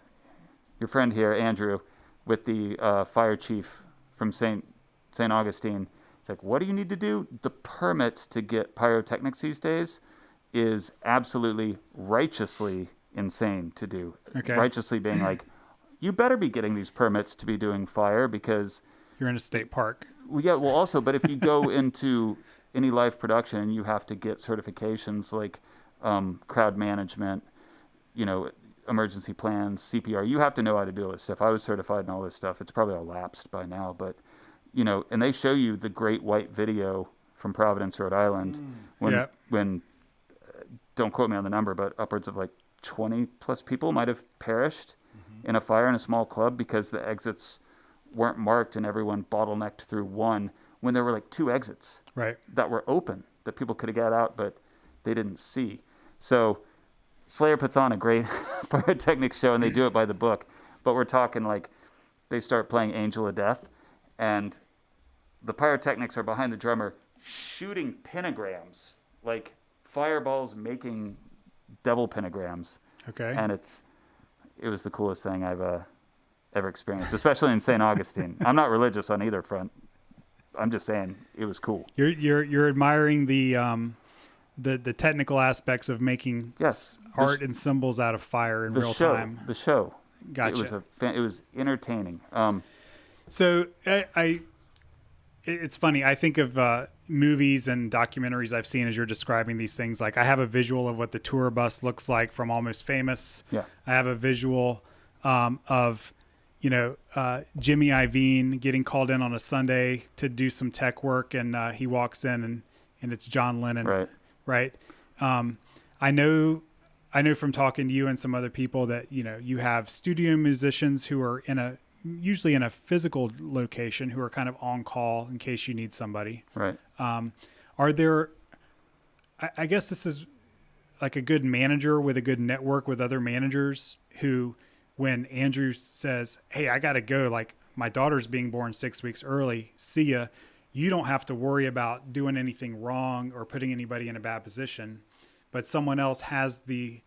your friend here, Andrew, with the fire chief from St. Augustine. It's like, what do you need to do? The permits to get pyrotechnics these days is absolutely righteously insane to do. Okay. Righteously being like, you better be getting these permits to be doing fire because you're in a state park. Well, also, but if you go into any live production, you have to get certifications like crowd management, emergency plans, CPR. You have to know how to do all this stuff. I was certified in all this stuff. It's probably all lapsed by now, but and they show you the great white video from Providence, Rhode Island, when don't quote me on the number, but upwards of like 20 plus people might have perished in a fire in a small club because the exits weren't marked and everyone bottlenecked through one when there were like 2 exits that were open that people could have got out, but they didn't see. So Slayer puts on a great pyrotechnics show, and they do it by the book. But we're talking like they start playing Angel of Death, and the pyrotechnics are behind the drummer shooting pentagrams, like fireballs making double pentagrams. Okay. And it was the coolest thing I've ever experienced, especially in St. Augustine. I'm not religious on either front. I'm just saying it was cool. You're admiring the technical aspects of making art and symbols out of fire in real time. The show. Gotcha. It was entertaining. So it's funny. I think of movies and documentaries I've seen as you're describing these things. Like I have a visual of what the tour bus looks like from Almost Famous. Yeah. I have a visual of Jimmy Iovine getting called in on a Sunday to do some tech work, and he walks in and it's John Lennon. Right. I know from talking to you and some other people that, you have studio musicians who are usually in a physical location who are kind of on call in case you need somebody. Right. Are there, I guess this is like a good manager with a good network with other managers who, when Andrew says, hey, I got to go, like my daughter's being born 6 weeks early, see ya. You don't have to worry about doing anything wrong or putting anybody in a bad position, but someone else has the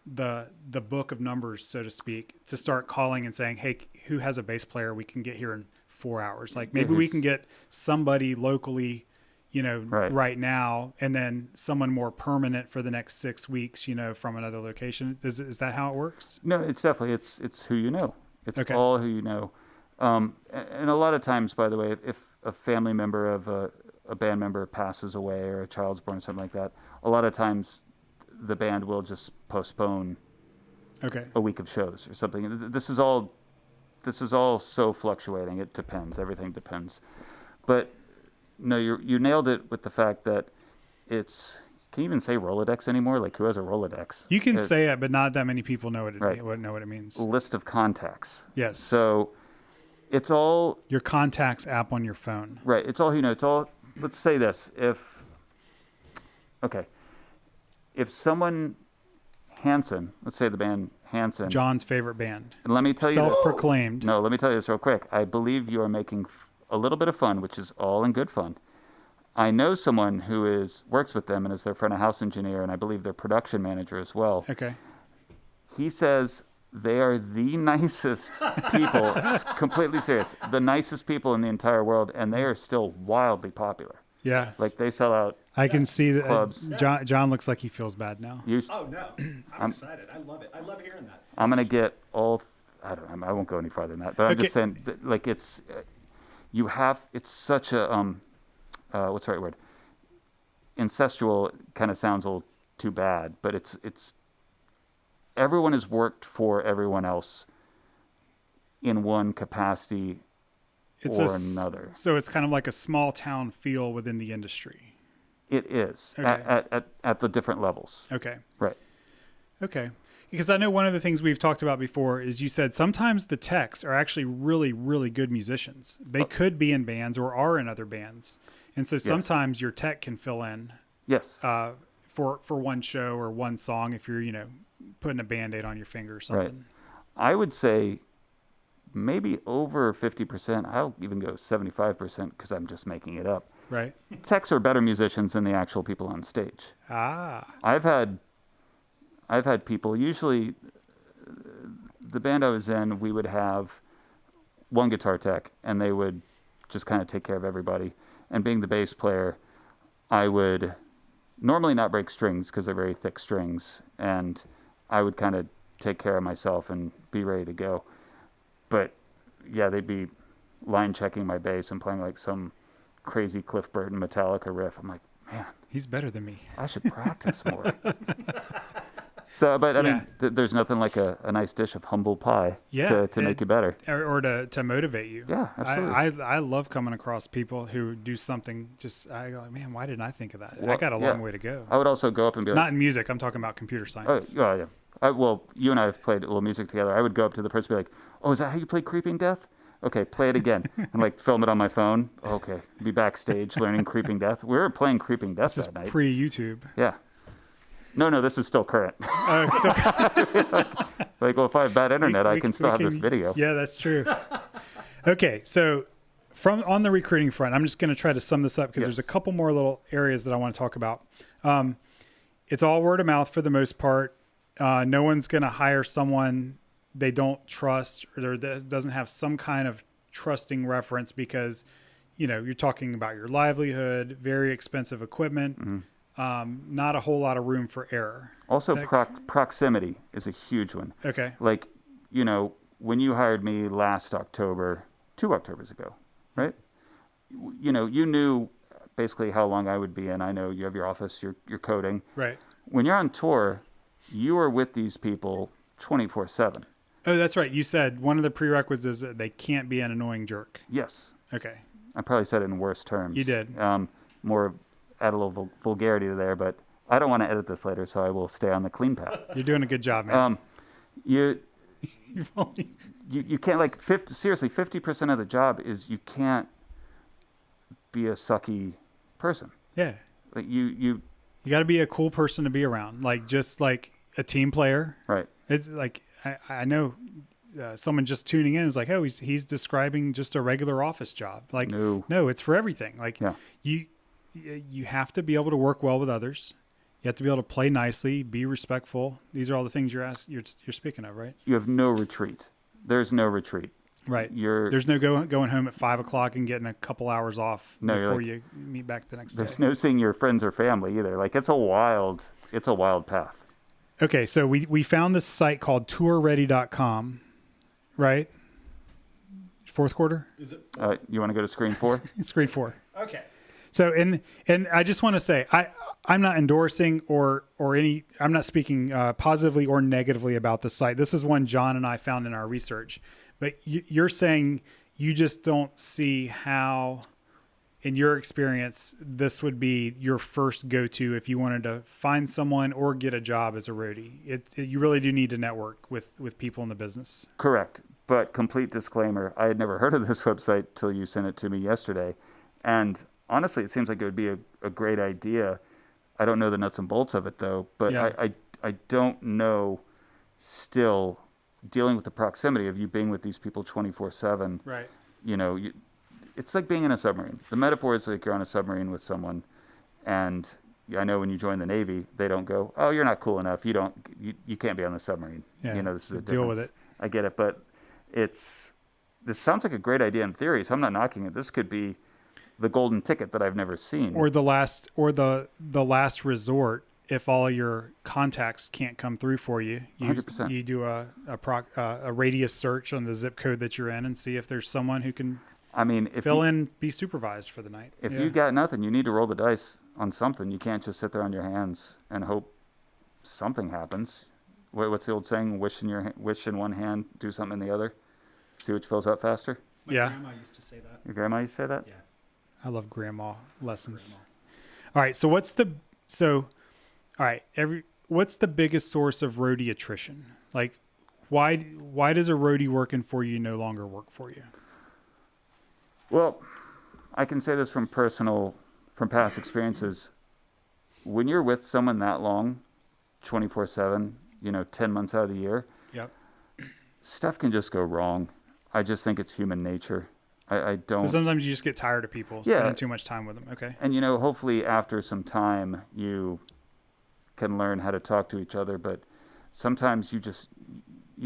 book of numbers, so to speak, to start calling and saying, hey, who has a bass player we can get here in 4 hours? Like maybe we can get somebody locally, right now, and then someone more permanent for the next 6 weeks, from another location. Is that how it works? No, it's definitely, it's who you know. It's all who you know. And a lot of times, by the way, if a family member of a band member passes away or a child's born or something like that, a lot of times the band will just postpone a week of shows or something. This is all so fluctuating. It depends. Everything depends. But no, you nailed it with the fact that can you even say Rolodex anymore? Like who has a Rolodex? You can say it, but not that many people know what it means. List of contacts. Yes. So it's all your contacts app on your phone. Right. It's all, it's all, let's say this. If someone, Hanson, let's say the band Hanson. John's favorite band. And let me tell you self-proclaimed. No, let me tell you this real quick. I believe you are making a little bit of fun, which is all in good fun. I know someone who works with them and is their front of house engineer, and I believe their production manager as well. Okay. He says they are the nicest people, completely serious, the nicest people in the entire world, and they are still wildly popular. Yes. Like they sell out. I can see that clubs. John looks like he feels bad now. Oh no, I'm excited. I love it. I love hearing that. I'm gonna get all. I won't go any farther than that. But I'm just saying, like it's such a what's the right word? Incestual kind of sounds a little too bad, but it's. Everyone has worked for everyone else in one capacity or another. So it's kind of like a small town feel within the industry. It is at the different levels. Okay. Right. Okay. Because I know one of the things we've talked about before is you said sometimes the techs are actually really, really good musicians. They could be in bands or are in other bands. And so sometimes your tech can fill in. Yes. For one show or one song if you're, putting a Band-Aid on your finger or something. Right. I would say maybe over 50%. I'll even go 75% because I'm just making it up. Right. Techs are better musicians than the actual people on stage. Ah. I've had people, usually the band I was in, we would have one guitar tech and they would just kind of take care of everybody. And being the bass player, I would normally not break strings because they're very thick strings, and I would kind of take care of myself and be ready to go. But yeah, they'd be line checking my bass and playing like some crazy Cliff Burton Metallica riff. I'm like, man, he's better than me. I should practice more. So, but I mean, there's nothing like a nice dish of humble pie to make you better. Or to motivate you. Yeah, absolutely. I love coming across people who do something I go, man, why didn't I think of that? Well, I got a long way to go. I would also go up and be like... Not in music, I'm talking about computer science. Oh, yeah. Well, you and I have played a little music together. I would go up to the person and be like, oh, is that how you play Creeping Death? Okay, play it again. And like film it on my phone. Okay, be backstage learning Creeping Death. We were playing Creeping Death that night. This is pre-YouTube. Yeah. No, this is still current. Like, well, if I have bad internet, I can still have this video. Yeah, that's true. Okay, so on the recruiting front, I'm just going to try to sum this up because there's a couple more little areas that I want to talk about. It's all word of mouth for the most part. No one's going to hire someone they don't trust or that doesn't have some kind of trusting reference because, you're talking about your livelihood, very expensive equipment, not a whole lot of room for error. Also, proximity is a huge one. Okay. Like, when you hired me last October, 2 Octobers ago, right? You knew basically how long I would be in. I know you have your office, you're coding. Right. When you're on tour, you are with these people 24/7. Oh, that's right. You said one of the prerequisites is that they can't be an annoying jerk. Yes. Okay. I probably said it in worse terms. You did. More add a little vulgarity to there, but I don't want to edit this later, so I will stay on the clean path. You're doing a good job, man. You can't, like, 50% of the job is you can't be a sucky person. Yeah. Like you got to be a cool person to be around, like just like a team player. Right. It's like I know someone just tuning in is like, oh, he's describing just a regular office job. Like, no, it's for everything. Like, you have to be able to work well with others. You have to be able to play nicely, be respectful. These are all the things you're speaking of, right? You have no retreat. There's no retreat. Right. There's no going home at 5:00 and getting a couple hours off before you meet back the next day. There's no seeing your friends or family either. Like, it's a wild path. Okay, so we found this site called tourready.com, right? Fourth quarter? Is it? You want to go to screen 4? Screen 4. Okay. So and I just want to say I'm not endorsing or I'm not speaking positively or negatively about the site. This is one John and I found in our research. But you're saying you just don't see how, in your experience, this would be your first go-to if you wanted to find someone or get a job as a roadie. You really do need to network with people in the business. Correct. But complete disclaimer, I had never heard of this website till you sent it to me yesterday. And honestly, it seems like it would be a great idea. I don't know the nuts and bolts of it, though. But I don't know still dealing with the proximity of you being with these people 24/7. Right. It's like being in a submarine. The metaphor is like you're on a submarine with someone, and I know when you join the Navy, they don't go, "Oh, you're not cool enough. You can't be on the submarine." Yeah. This is a difference. Deal with it. I get it, but this sounds like a great idea in theory, so I'm not knocking it. This could be the golden ticket that I've never seen, or the last last resort. If all your contacts can't come through for you, 100%. You do a radius search on the zip code that you're in and see if there's someone who can be supervised for the night. If you got nothing, you need to roll the dice on something. You can't just sit there on your hands and hope something happens. What's the old saying? Wish in one hand, do something in the other. See which fills up faster. My grandma used to say that. Your grandma used to say that? Yeah. I love grandma lessons. All right. So what's the biggest source of roadie attrition? Like, why does a roadie working for you no longer work for you? Well, I can say this from past experiences. When you're with someone that long, 24/7, 10 months out of the year, stuff can just go wrong. I just think it's human nature. I don't. So sometimes you just get tired of people spending too much time with them. Okay. And hopefully after some time you can learn how to talk to each other, but sometimes you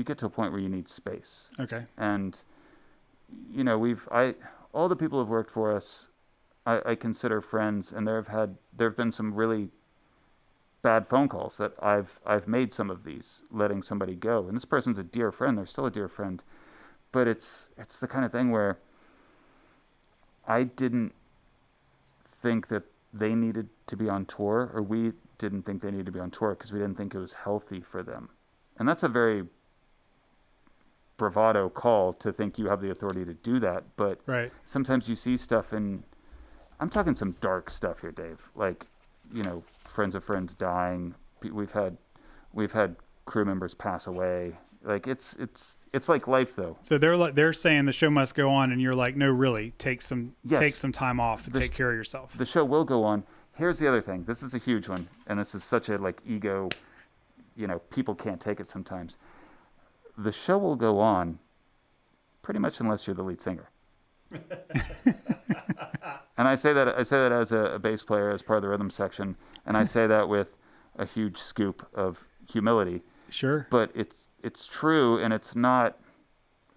get to a point where you need space. Okay. And all the people who've worked for us, I consider friends, and there have been some really bad phone calls that I've made some of these, letting somebody go. And this person's a dear friend, they're still a dear friend. But it's the kind of thing where I didn't think that they needed to be on tour, or we didn't think they needed to be on tour because we didn't think it was healthy for them. And that's a very bravado call to think you have the authority to do that. But sometimes you see stuff, and I'm talking some dark stuff here, Dave. Like, friends of friends dying. We've had crew members pass away. Like it's like life, though. So they're saying the show must go on, and you're like, no, really, take some time off and take care of yourself. The show will go on. Here's the other thing. This is a huge one, and this is such a ego. People can't take it sometimes. The show will go on, pretty much unless you're the lead singer. And I say that as a bass player, as part of the rhythm section, and I say that with a huge scoop of humility. Sure. But it's true, and it's not.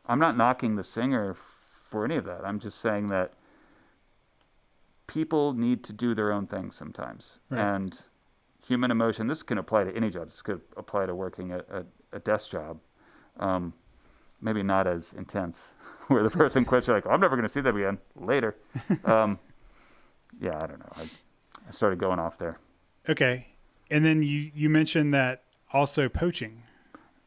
I'm not knocking the singer for any of that. I'm just saying that people need to do their own thing sometimes, and human emotion. This can apply to any job. This could apply to working a desk job. Maybe not as intense, where the person quits. You're like, I'm never going to see them again. Later. I don't know. I started going off there. Okay, and then you mentioned that also poaching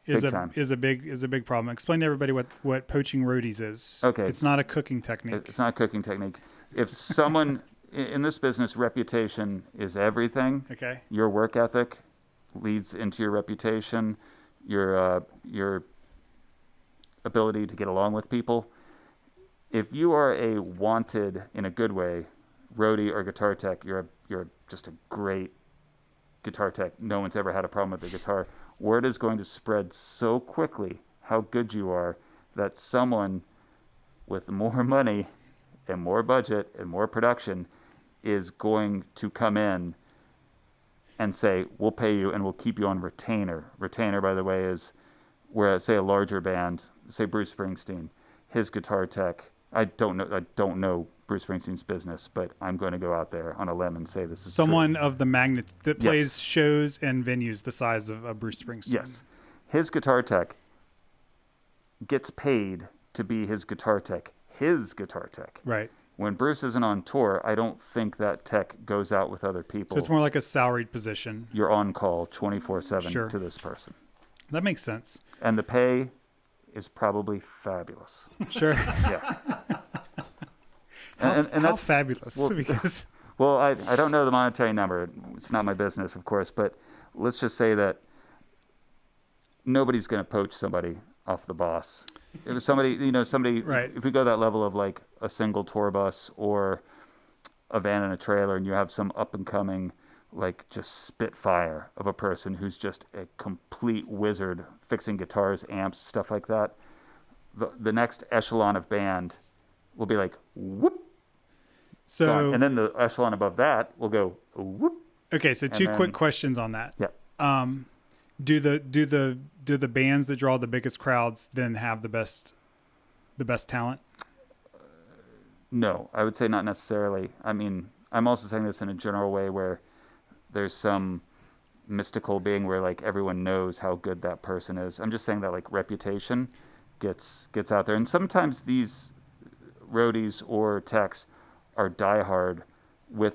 is a big problem. Explain to everybody what poaching roadies is. Okay, it's not a cooking technique. It's not a cooking technique. If someone in this business, reputation is everything. Okay, your work ethic leads into your reputation. Your ability to get along with people. If you are a wanted, in a good way, roadie or guitar tech, you're just a great guitar tech. No one's ever had a problem with the guitar. Word is going to spread so quickly how good you are that someone with more money and more budget and more production is going to come in and say, we'll pay you and we'll keep you on retainer. Retainer, by the way, is where, say, a larger band, say Bruce Springsteen, his guitar tech, I don't know Bruce Springsteen's business, but I'm going to go out there on a limb and say this is someone true. Of the magnitude that plays shows and venues the size of Bruce Springsteen. Yes. His guitar tech gets paid to be his guitar tech. Right. When Bruce isn't on tour, I don't think that tech goes out with other people. So it's more like a salaried position. You're on call 24/7 to this person. That makes sense. And the pay is probably fabulous. Sure. Yeah. How that's fabulous? Because I don't know the monetary number. It's not my business, of course, but let's just say that nobody's going to poach somebody off the boss. If somebody, if we go that level of like a single tour bus or a van and a trailer, and you have some up and coming, like just spitfire of a person who's just a complete wizard fixing guitars, amps, stuff like that, the next echelon of band will be like, whoop. So, and then the echelon above that will go, whoop. Okay, so two quick questions on that. Yeah. Do the bands that draw the biggest crowds then have the best talent? No, I would say not necessarily. I mean, I'm also saying this in a general way where there's some mystical being where like everyone knows how good that person is. I'm just saying that like reputation gets out there, and sometimes these roadies or techs are diehard with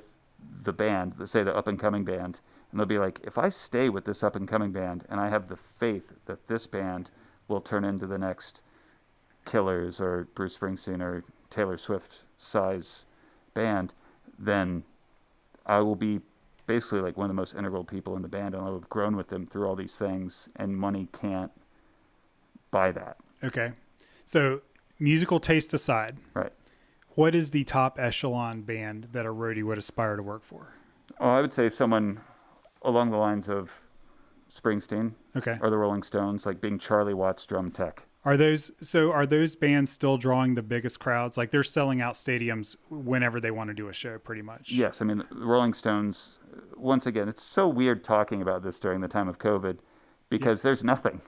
the band, let's say the up and coming band, and they'll be like, if I stay with this up and coming band and I have the faith that this band will turn into the next Killers or Bruce Springsteen or Taylor Swift size band, then I will be basically like one of the most integral people in the band, and I'll have grown with them through all these things, and money can't buy that. Okay. So musical taste aside. Right. What is the top echelon band that a roadie would aspire to work for? Oh, I would say someone along the lines of Springsteen, or the Rolling Stones, like being Charlie Watts drum tech. Are those bands still drawing the biggest crowds? Like they're selling out stadiums whenever they want to do a show, pretty much. Yes, I mean the Rolling Stones. Once again, it's so weird talking about this during the time of COVID because there's nothing.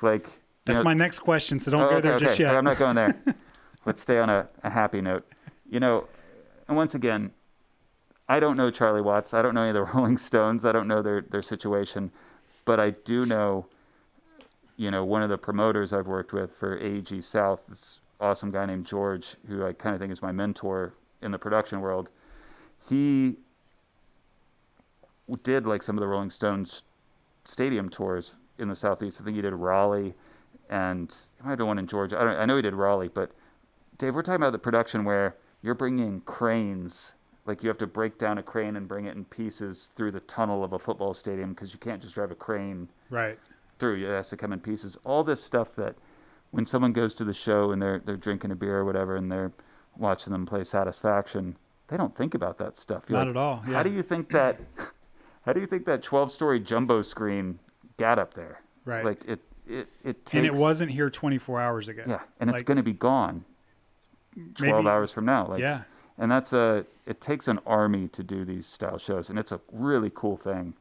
Like that's my next question, so don't go there just yet. I'm not going there. Let's stay on a happy note. And once again, I don't know Charlie Watts. I don't know any of the Rolling Stones. I don't know their situation. But I do know, one of the promoters I've worked with for AEG South, this awesome guy named George, who I kind of think is my mentor in the production world. He did like some of the Rolling Stones stadium tours in the Southeast. I think he did Raleigh, and he might have done one in Georgia. I know he did Raleigh, but Dave, we're talking about the production where you're bringing cranes. Like you have to break down a crane and bring it in pieces through the tunnel of a football stadium because you can't just drive a crane through. It has to come in pieces. All this stuff that when someone goes to the show and they're drinking a beer or whatever and they're watching them play Satisfaction, they don't think about that stuff. Not at all. Yeah. How do you think that 12-story jumbo screen got up there? Right. Like it takes, and it wasn't here 24 hours ago. Yeah, and it's going to be gone 12 hours from now. Like, yeah. And it takes an army to do these style shows, and it's a really cool thing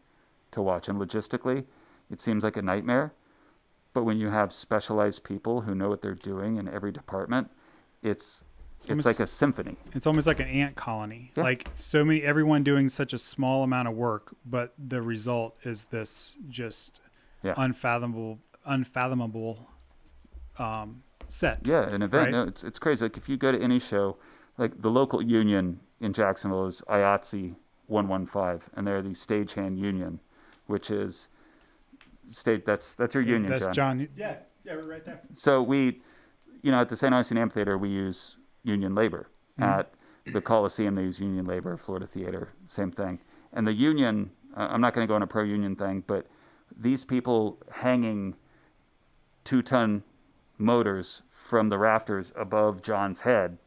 to watch. And logistically, it seems like a nightmare, but when you have specialized people who know what they're doing in every department, it's like a symphony. It's almost like an ant colony. Yeah. Like everyone doing such a small amount of work, but the result is this just unfathomable set. Yeah, an event. Right? No, it's crazy. Like if you go to any show, like the local union in Jacksonville is IATSE 115, and they're the stagehand union, which is that's your union, that's John. Yeah, we're right there. So we, at the St. Augustine Amphitheater, we use union labor. At the Coliseum, they use union labor. Florida Theater, same thing. And the union, I'm not going to go on a pro-union thing, but these people hanging 2-ton motors from the rafters above John's head,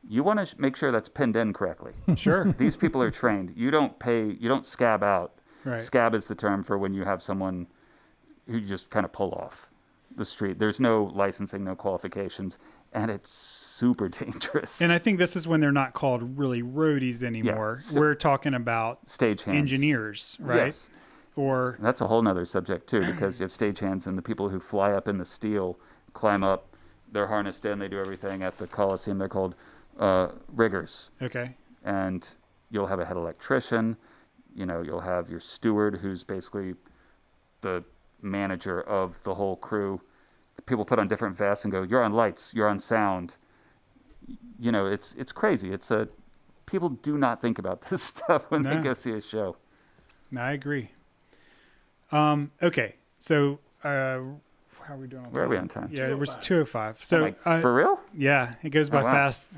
you want to make sure that's pinned in correctly. Sure. These people are trained. You don't scab out. Right. Scab is the term for when you have someone who you just kind of pull off the street. There's no licensing, no qualifications, and it's super dangerous. And I think this is when they're not called really roadies anymore. Yeah. We're talking about stagehands, engineers, right? Yes. Or that's a whole nother subject too, because you have stagehands and the people who fly up in the steel, climb up, they're harnessed in, they do everything at the Coliseum. They're called riggers. Okay. And you'll have a head electrician, you'll have your steward, who's basically the manager of the whole crew. People put on different vests and go, you're on lights, you're on sound. It's crazy. People do not think about this stuff when they go see a show. No, I agree. Okay. So, how are we doing? Where are we on time? Yeah, it was 2:05. So, for real? Yeah, it goes by fast.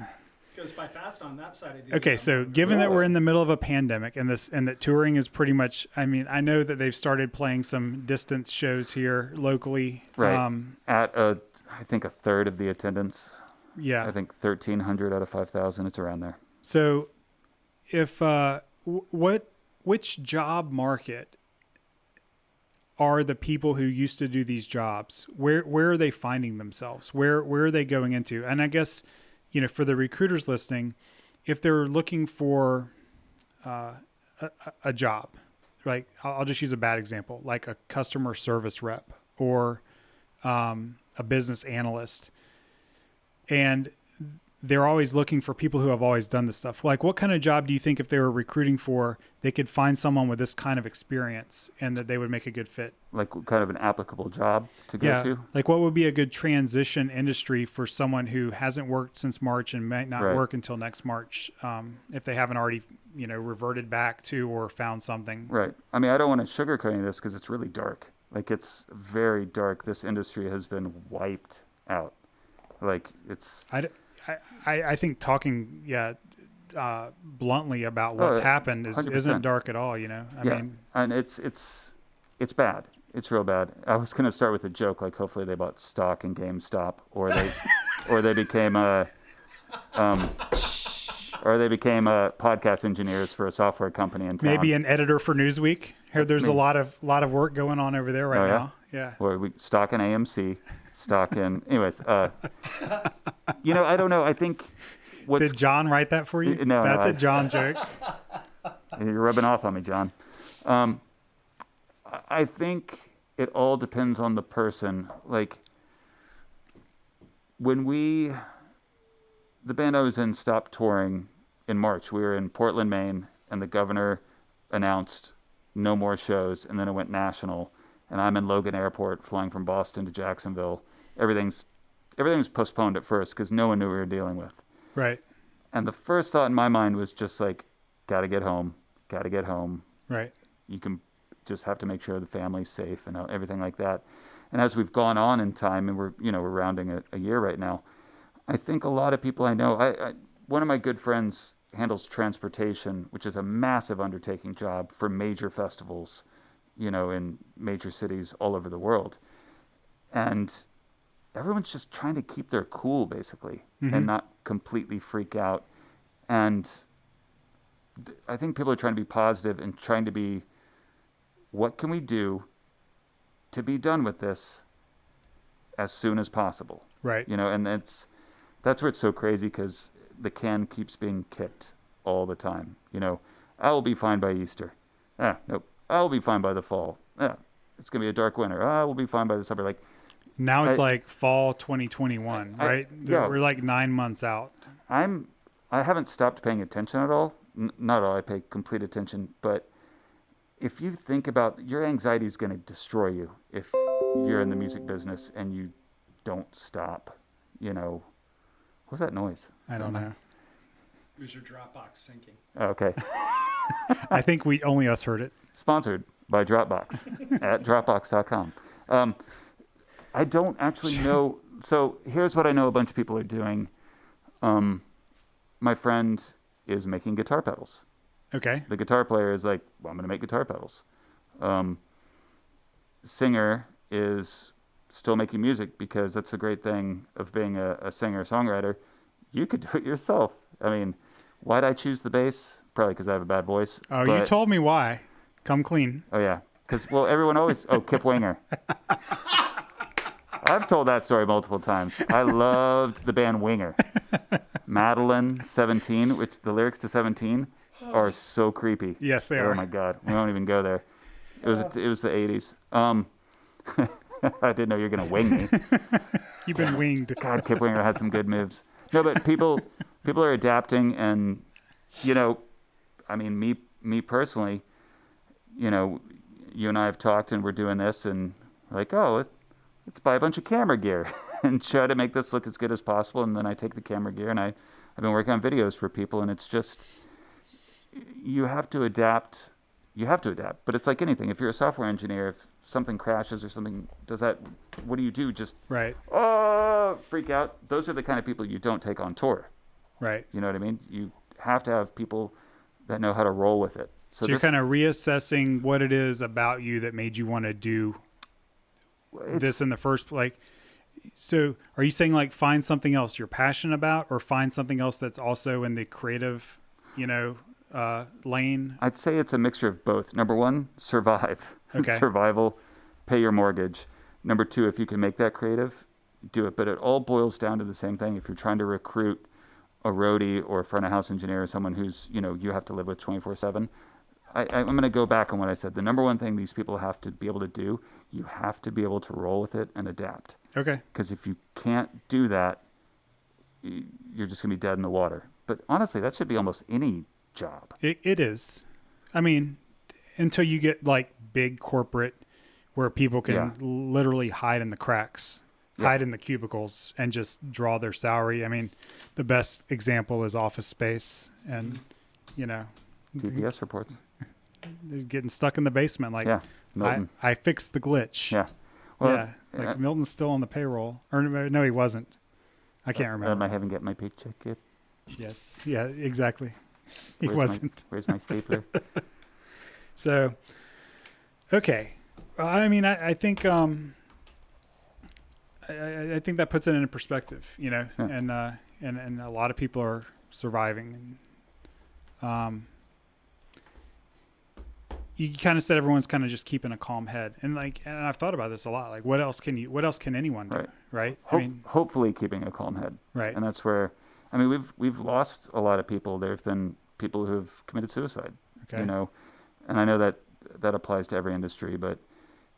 Goes by fast on that side of the Okay, so given that we're in the middle of a pandemic and that touring is pretty much, I know that they've started playing some distance shows here locally. Right. At I think a third of the attendance. Yeah. I think 1,300 out of 5,000. It's around there. So if which job market are the people who used to do these jobs? Where are they finding themselves? Where are they going into? And I guess, for the recruiters listening, if they're looking for a job, like I'll just use a bad example, like a customer service rep or a business analyst, and they're always looking for people who have always done this stuff. Like, what kind of job do you think if they were recruiting for, they could find someone with this kind of experience and that they would make a good fit? Like kind of an applicable job to go to? Like what would be a good transition industry for someone who hasn't worked since March and might not work until next March, if they haven't already, reverted back to or found something? Right. I don't want to sugarcoat any of this because it's really dark. Like, it's very dark. This industry has been wiped out. Like, it's... I think talking, bluntly about what's happened isn't dark at all. I mean, and it's bad. It's real bad. I was going to start with a joke, like hopefully they bought stock in GameStop, or they became podcast engineers for a software company in town. Maybe an editor for Newsweek. There's a lot of work going on over there right now. Yeah. Or we stock in AMC. Stock in. Anyways, I don't know. I think. Did John write that for you? No, that's a John joke. You're rubbing off on me, John. I think it all depends on the person. Like when the band I was in stopped touring in March. We were in Portland, Maine, and the governor announced no more shows, and then it went national. And I'm in Logan Airport flying from Boston to Jacksonville. Everything was postponed at first because no one knew what we were dealing with. Right. And the first thought in my mind was just like, gotta get home. Right. you can just have to make sure the family's safe and everything like that. And as we've gone on in time, and we're rounding a year right now, I think a lot of people I know, one of my good friends handles transportation, which is a massive undertaking job for major festivals, in major cities all over the world. And everyone's just trying to keep their cool, basically, and not completely freak out. And I think people are trying to be positive and trying to be, what can we do to be done with this as soon as possible? Right. And that's where it's so crazy, because the can keeps being kicked all the time. I will be fine by Easter. Nope. I will be fine by the fall. It's going to be a dark winter. We'll be fine by the summer. Like, now it's like fall 2021, right? We're like 9 months out. I haven't stopped paying attention at all. Not at all. I pay complete attention. But if you think about, your anxiety is going to destroy you if you're in the music business and you don't stop. What's that noise? I don't know. It was your Dropbox syncing. Oh, okay. I think only us heard it. Sponsored by Dropbox at Dropbox.com. I don't actually know. So here's what I know a bunch of people are doing. My friend is making guitar pedals. Okay. The guitar player is like, well, I'm going to make guitar pedals. Singer is still making music, because that's the great thing of being a singer-songwriter. You could do it yourself. I mean, why'd I choose the bass? Probably because I have a bad voice. Oh, you told me why. Come clean. Oh, yeah. Because, everyone always... Oh, Kip Winger. I've told that story multiple times. I loved the band Winger. Madeline, 17, which the lyrics to 17 are so creepy. Yes, they are. Oh, my God. We won't even go there. It was the 80s. I didn't know you were going to wing me. You've been winged. God, Kip Winger had some good moves. No, but people are adapting, and, I mean, me personally, you and I have talked, and we're doing this, and we're like, let's buy a bunch of camera gear and try to make this look as good as possible. And then I take the camera gear, and I've been working on videos for people, and it's just, you have to adapt. But it's like anything. If you're a software engineer, if something crashes or something does that, what do you do? Just right. Freak out. Those are the kind of people you don't take on tour. Right. You know what I mean? You have to have people that know how to roll with it. So you're kind of reassessing what it is about you that made you want to do this in the first place. So are you saying, like, find something else you're passionate about, or find something else that's also in the creative, lane? I'd say it's a mixture of both. Number one, survive. Okay. Survival, pay your mortgage. Number two, if you can make that creative, do it. But it all boils down to the same thing. If you're trying to recruit a roadie or a front of house engineer, or someone who's, you have to live with 24/7, I'm going to go back on what I said. The number one thing these people have to be able to do, you have to be able to roll with it and adapt. Okay. Because if you can't do that, you're just going to be dead in the water. But honestly, that should be almost any job. It is. I mean, until you get like big corporate where people can literally hide in the cracks, hide in the cubicles, and just draw their salary. I mean, the best example is Office Space, and TPS reports. They're getting stuck in the basement. Like, Milton. I fixed the glitch. Yeah. Well, Milton's still on the payroll. Or no, he wasn't. I can't remember. I haven't got my paycheck yet. Yes. Yeah, exactly. He wasn't. Where's my stapler? So, okay. I mean, I think I think that puts it in perspective, and a lot of people are surviving. And you kind of said everyone's kind of just keeping a calm head, and I've thought about this a lot. Like, what else can anyone do? Right. Hopefully keeping a calm head. Right. And that's where, I mean, we've lost a lot of people. There've been people who have committed suicide. Okay. And I know that applies to every industry, but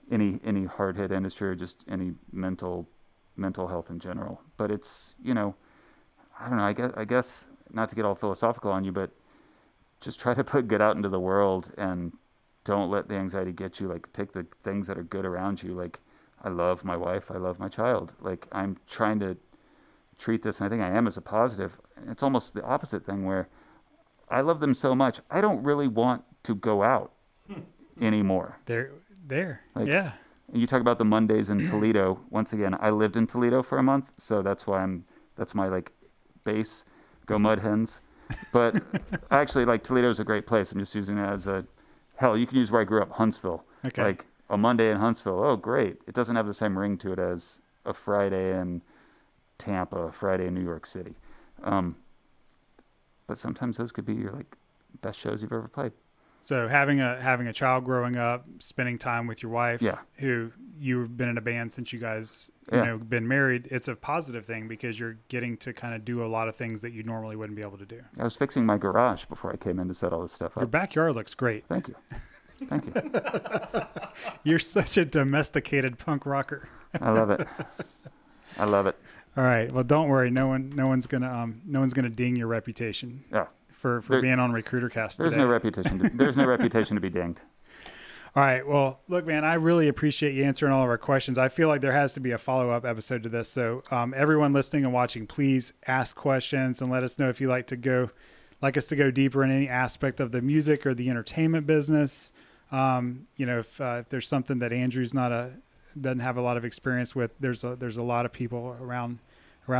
any hard hit industry, or just any mental health in general. But it's, I don't know, I guess not to get all philosophical on you, but just try to put good out into the world, and don't let the anxiety get you. Like, take the things that are good around you. Like, I love my wife. I love my child. Like, I'm trying to treat this, and I think I am, as a positive. It's almost the opposite thing, where I love them so much, I don't really want to go out. anymore. There. Like, yeah. You talk about the Mondays in Toledo. Once again, I lived in Toledo for a month, so that's why that's my like base. Go Mud Hens. But actually, like, Toledo is a great place. I'm just using that as hell, you can use where I grew up, Huntsville. Okay. Like a Monday in Huntsville. Oh, great. It doesn't have the same ring to it as a Friday in Tampa, a Friday in New York City. But sometimes those could be your like best shows you've ever played. So having a child growing up, spending time with your wife, who you've been in a band since you guys been married, it's a positive thing because you're getting to kind of do a lot of things that you normally wouldn't be able to do. I was fixing my garage before I came in to set all this stuff up. Your backyard looks great. Thank you. Thank you. You're such a domesticated punk rocker. I love it. I love it. All right. Well, don't worry. No one's gonna ding your reputation. Yeah. For being on RecruiterCast today. There's no reputation to be dinged. All right. Well, look, man, I really appreciate you answering all of our questions. I feel like there has to be a follow-up episode to this. So everyone listening and watching, please ask questions and let us know if you'd like us to go deeper in any aspect of the music or the entertainment business. If there's something that Andrew's doesn't have a lot of experience with, there's a lot of people around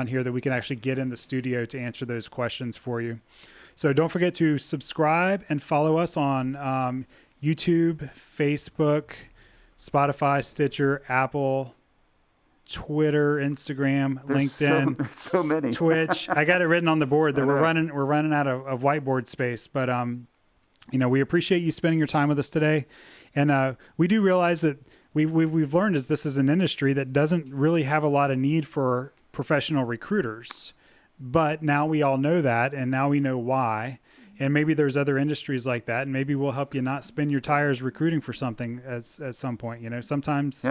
here that we can actually get in the studio to answer those questions for you. So don't forget to subscribe and follow us on YouTube, Facebook, Spotify, Stitcher, Apple, Twitter, Instagram, LinkedIn, so many. Twitch. I got it written on the board that we're running out of whiteboard space, but we appreciate you spending your time with us today, and we do realize that we've learned is this is an industry that doesn't really have a lot of need for professional recruiters. But now we all know that, and now we know why. And maybe there's other industries like that, and maybe we'll help you not spin your tires recruiting for something at some point. Sometimes,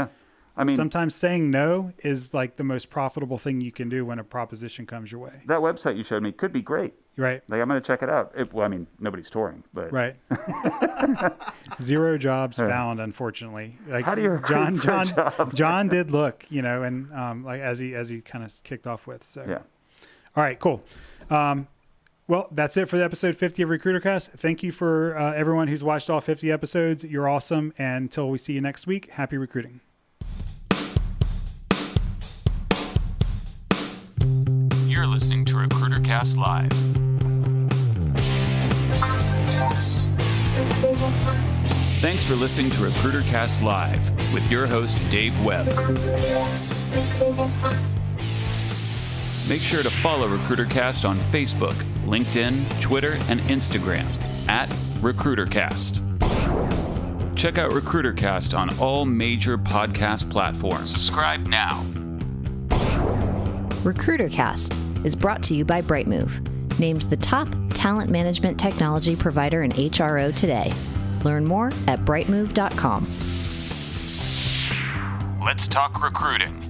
sometimes saying no is like the most profitable thing you can do when a proposition comes your way. That website you showed me could be great. Right. Like, I'm going to check it out. Nobody's touring, but right. 0 jobs found, unfortunately. Like, how do you recruit for a job? John did look, and like as he kind of kicked off with. So yeah. All right, cool. Well, that's it for the episode 50 of RecruiterCast. Thank you for everyone who's watched all 50 episodes. You're awesome. And until we see you next week, happy recruiting. You're listening to RecruiterCast Live. Thanks for listening to RecruiterCast Live with your host, Dave Webb. Make sure to follow RecruiterCast on Facebook, LinkedIn, Twitter, and Instagram at RecruiterCast. Check out RecruiterCast on all major podcast platforms. Subscribe now. RecruiterCast is brought to you by Brightmove, named the top talent management technology provider in HRO today. Learn more at brightmove.com. Let's talk recruiting.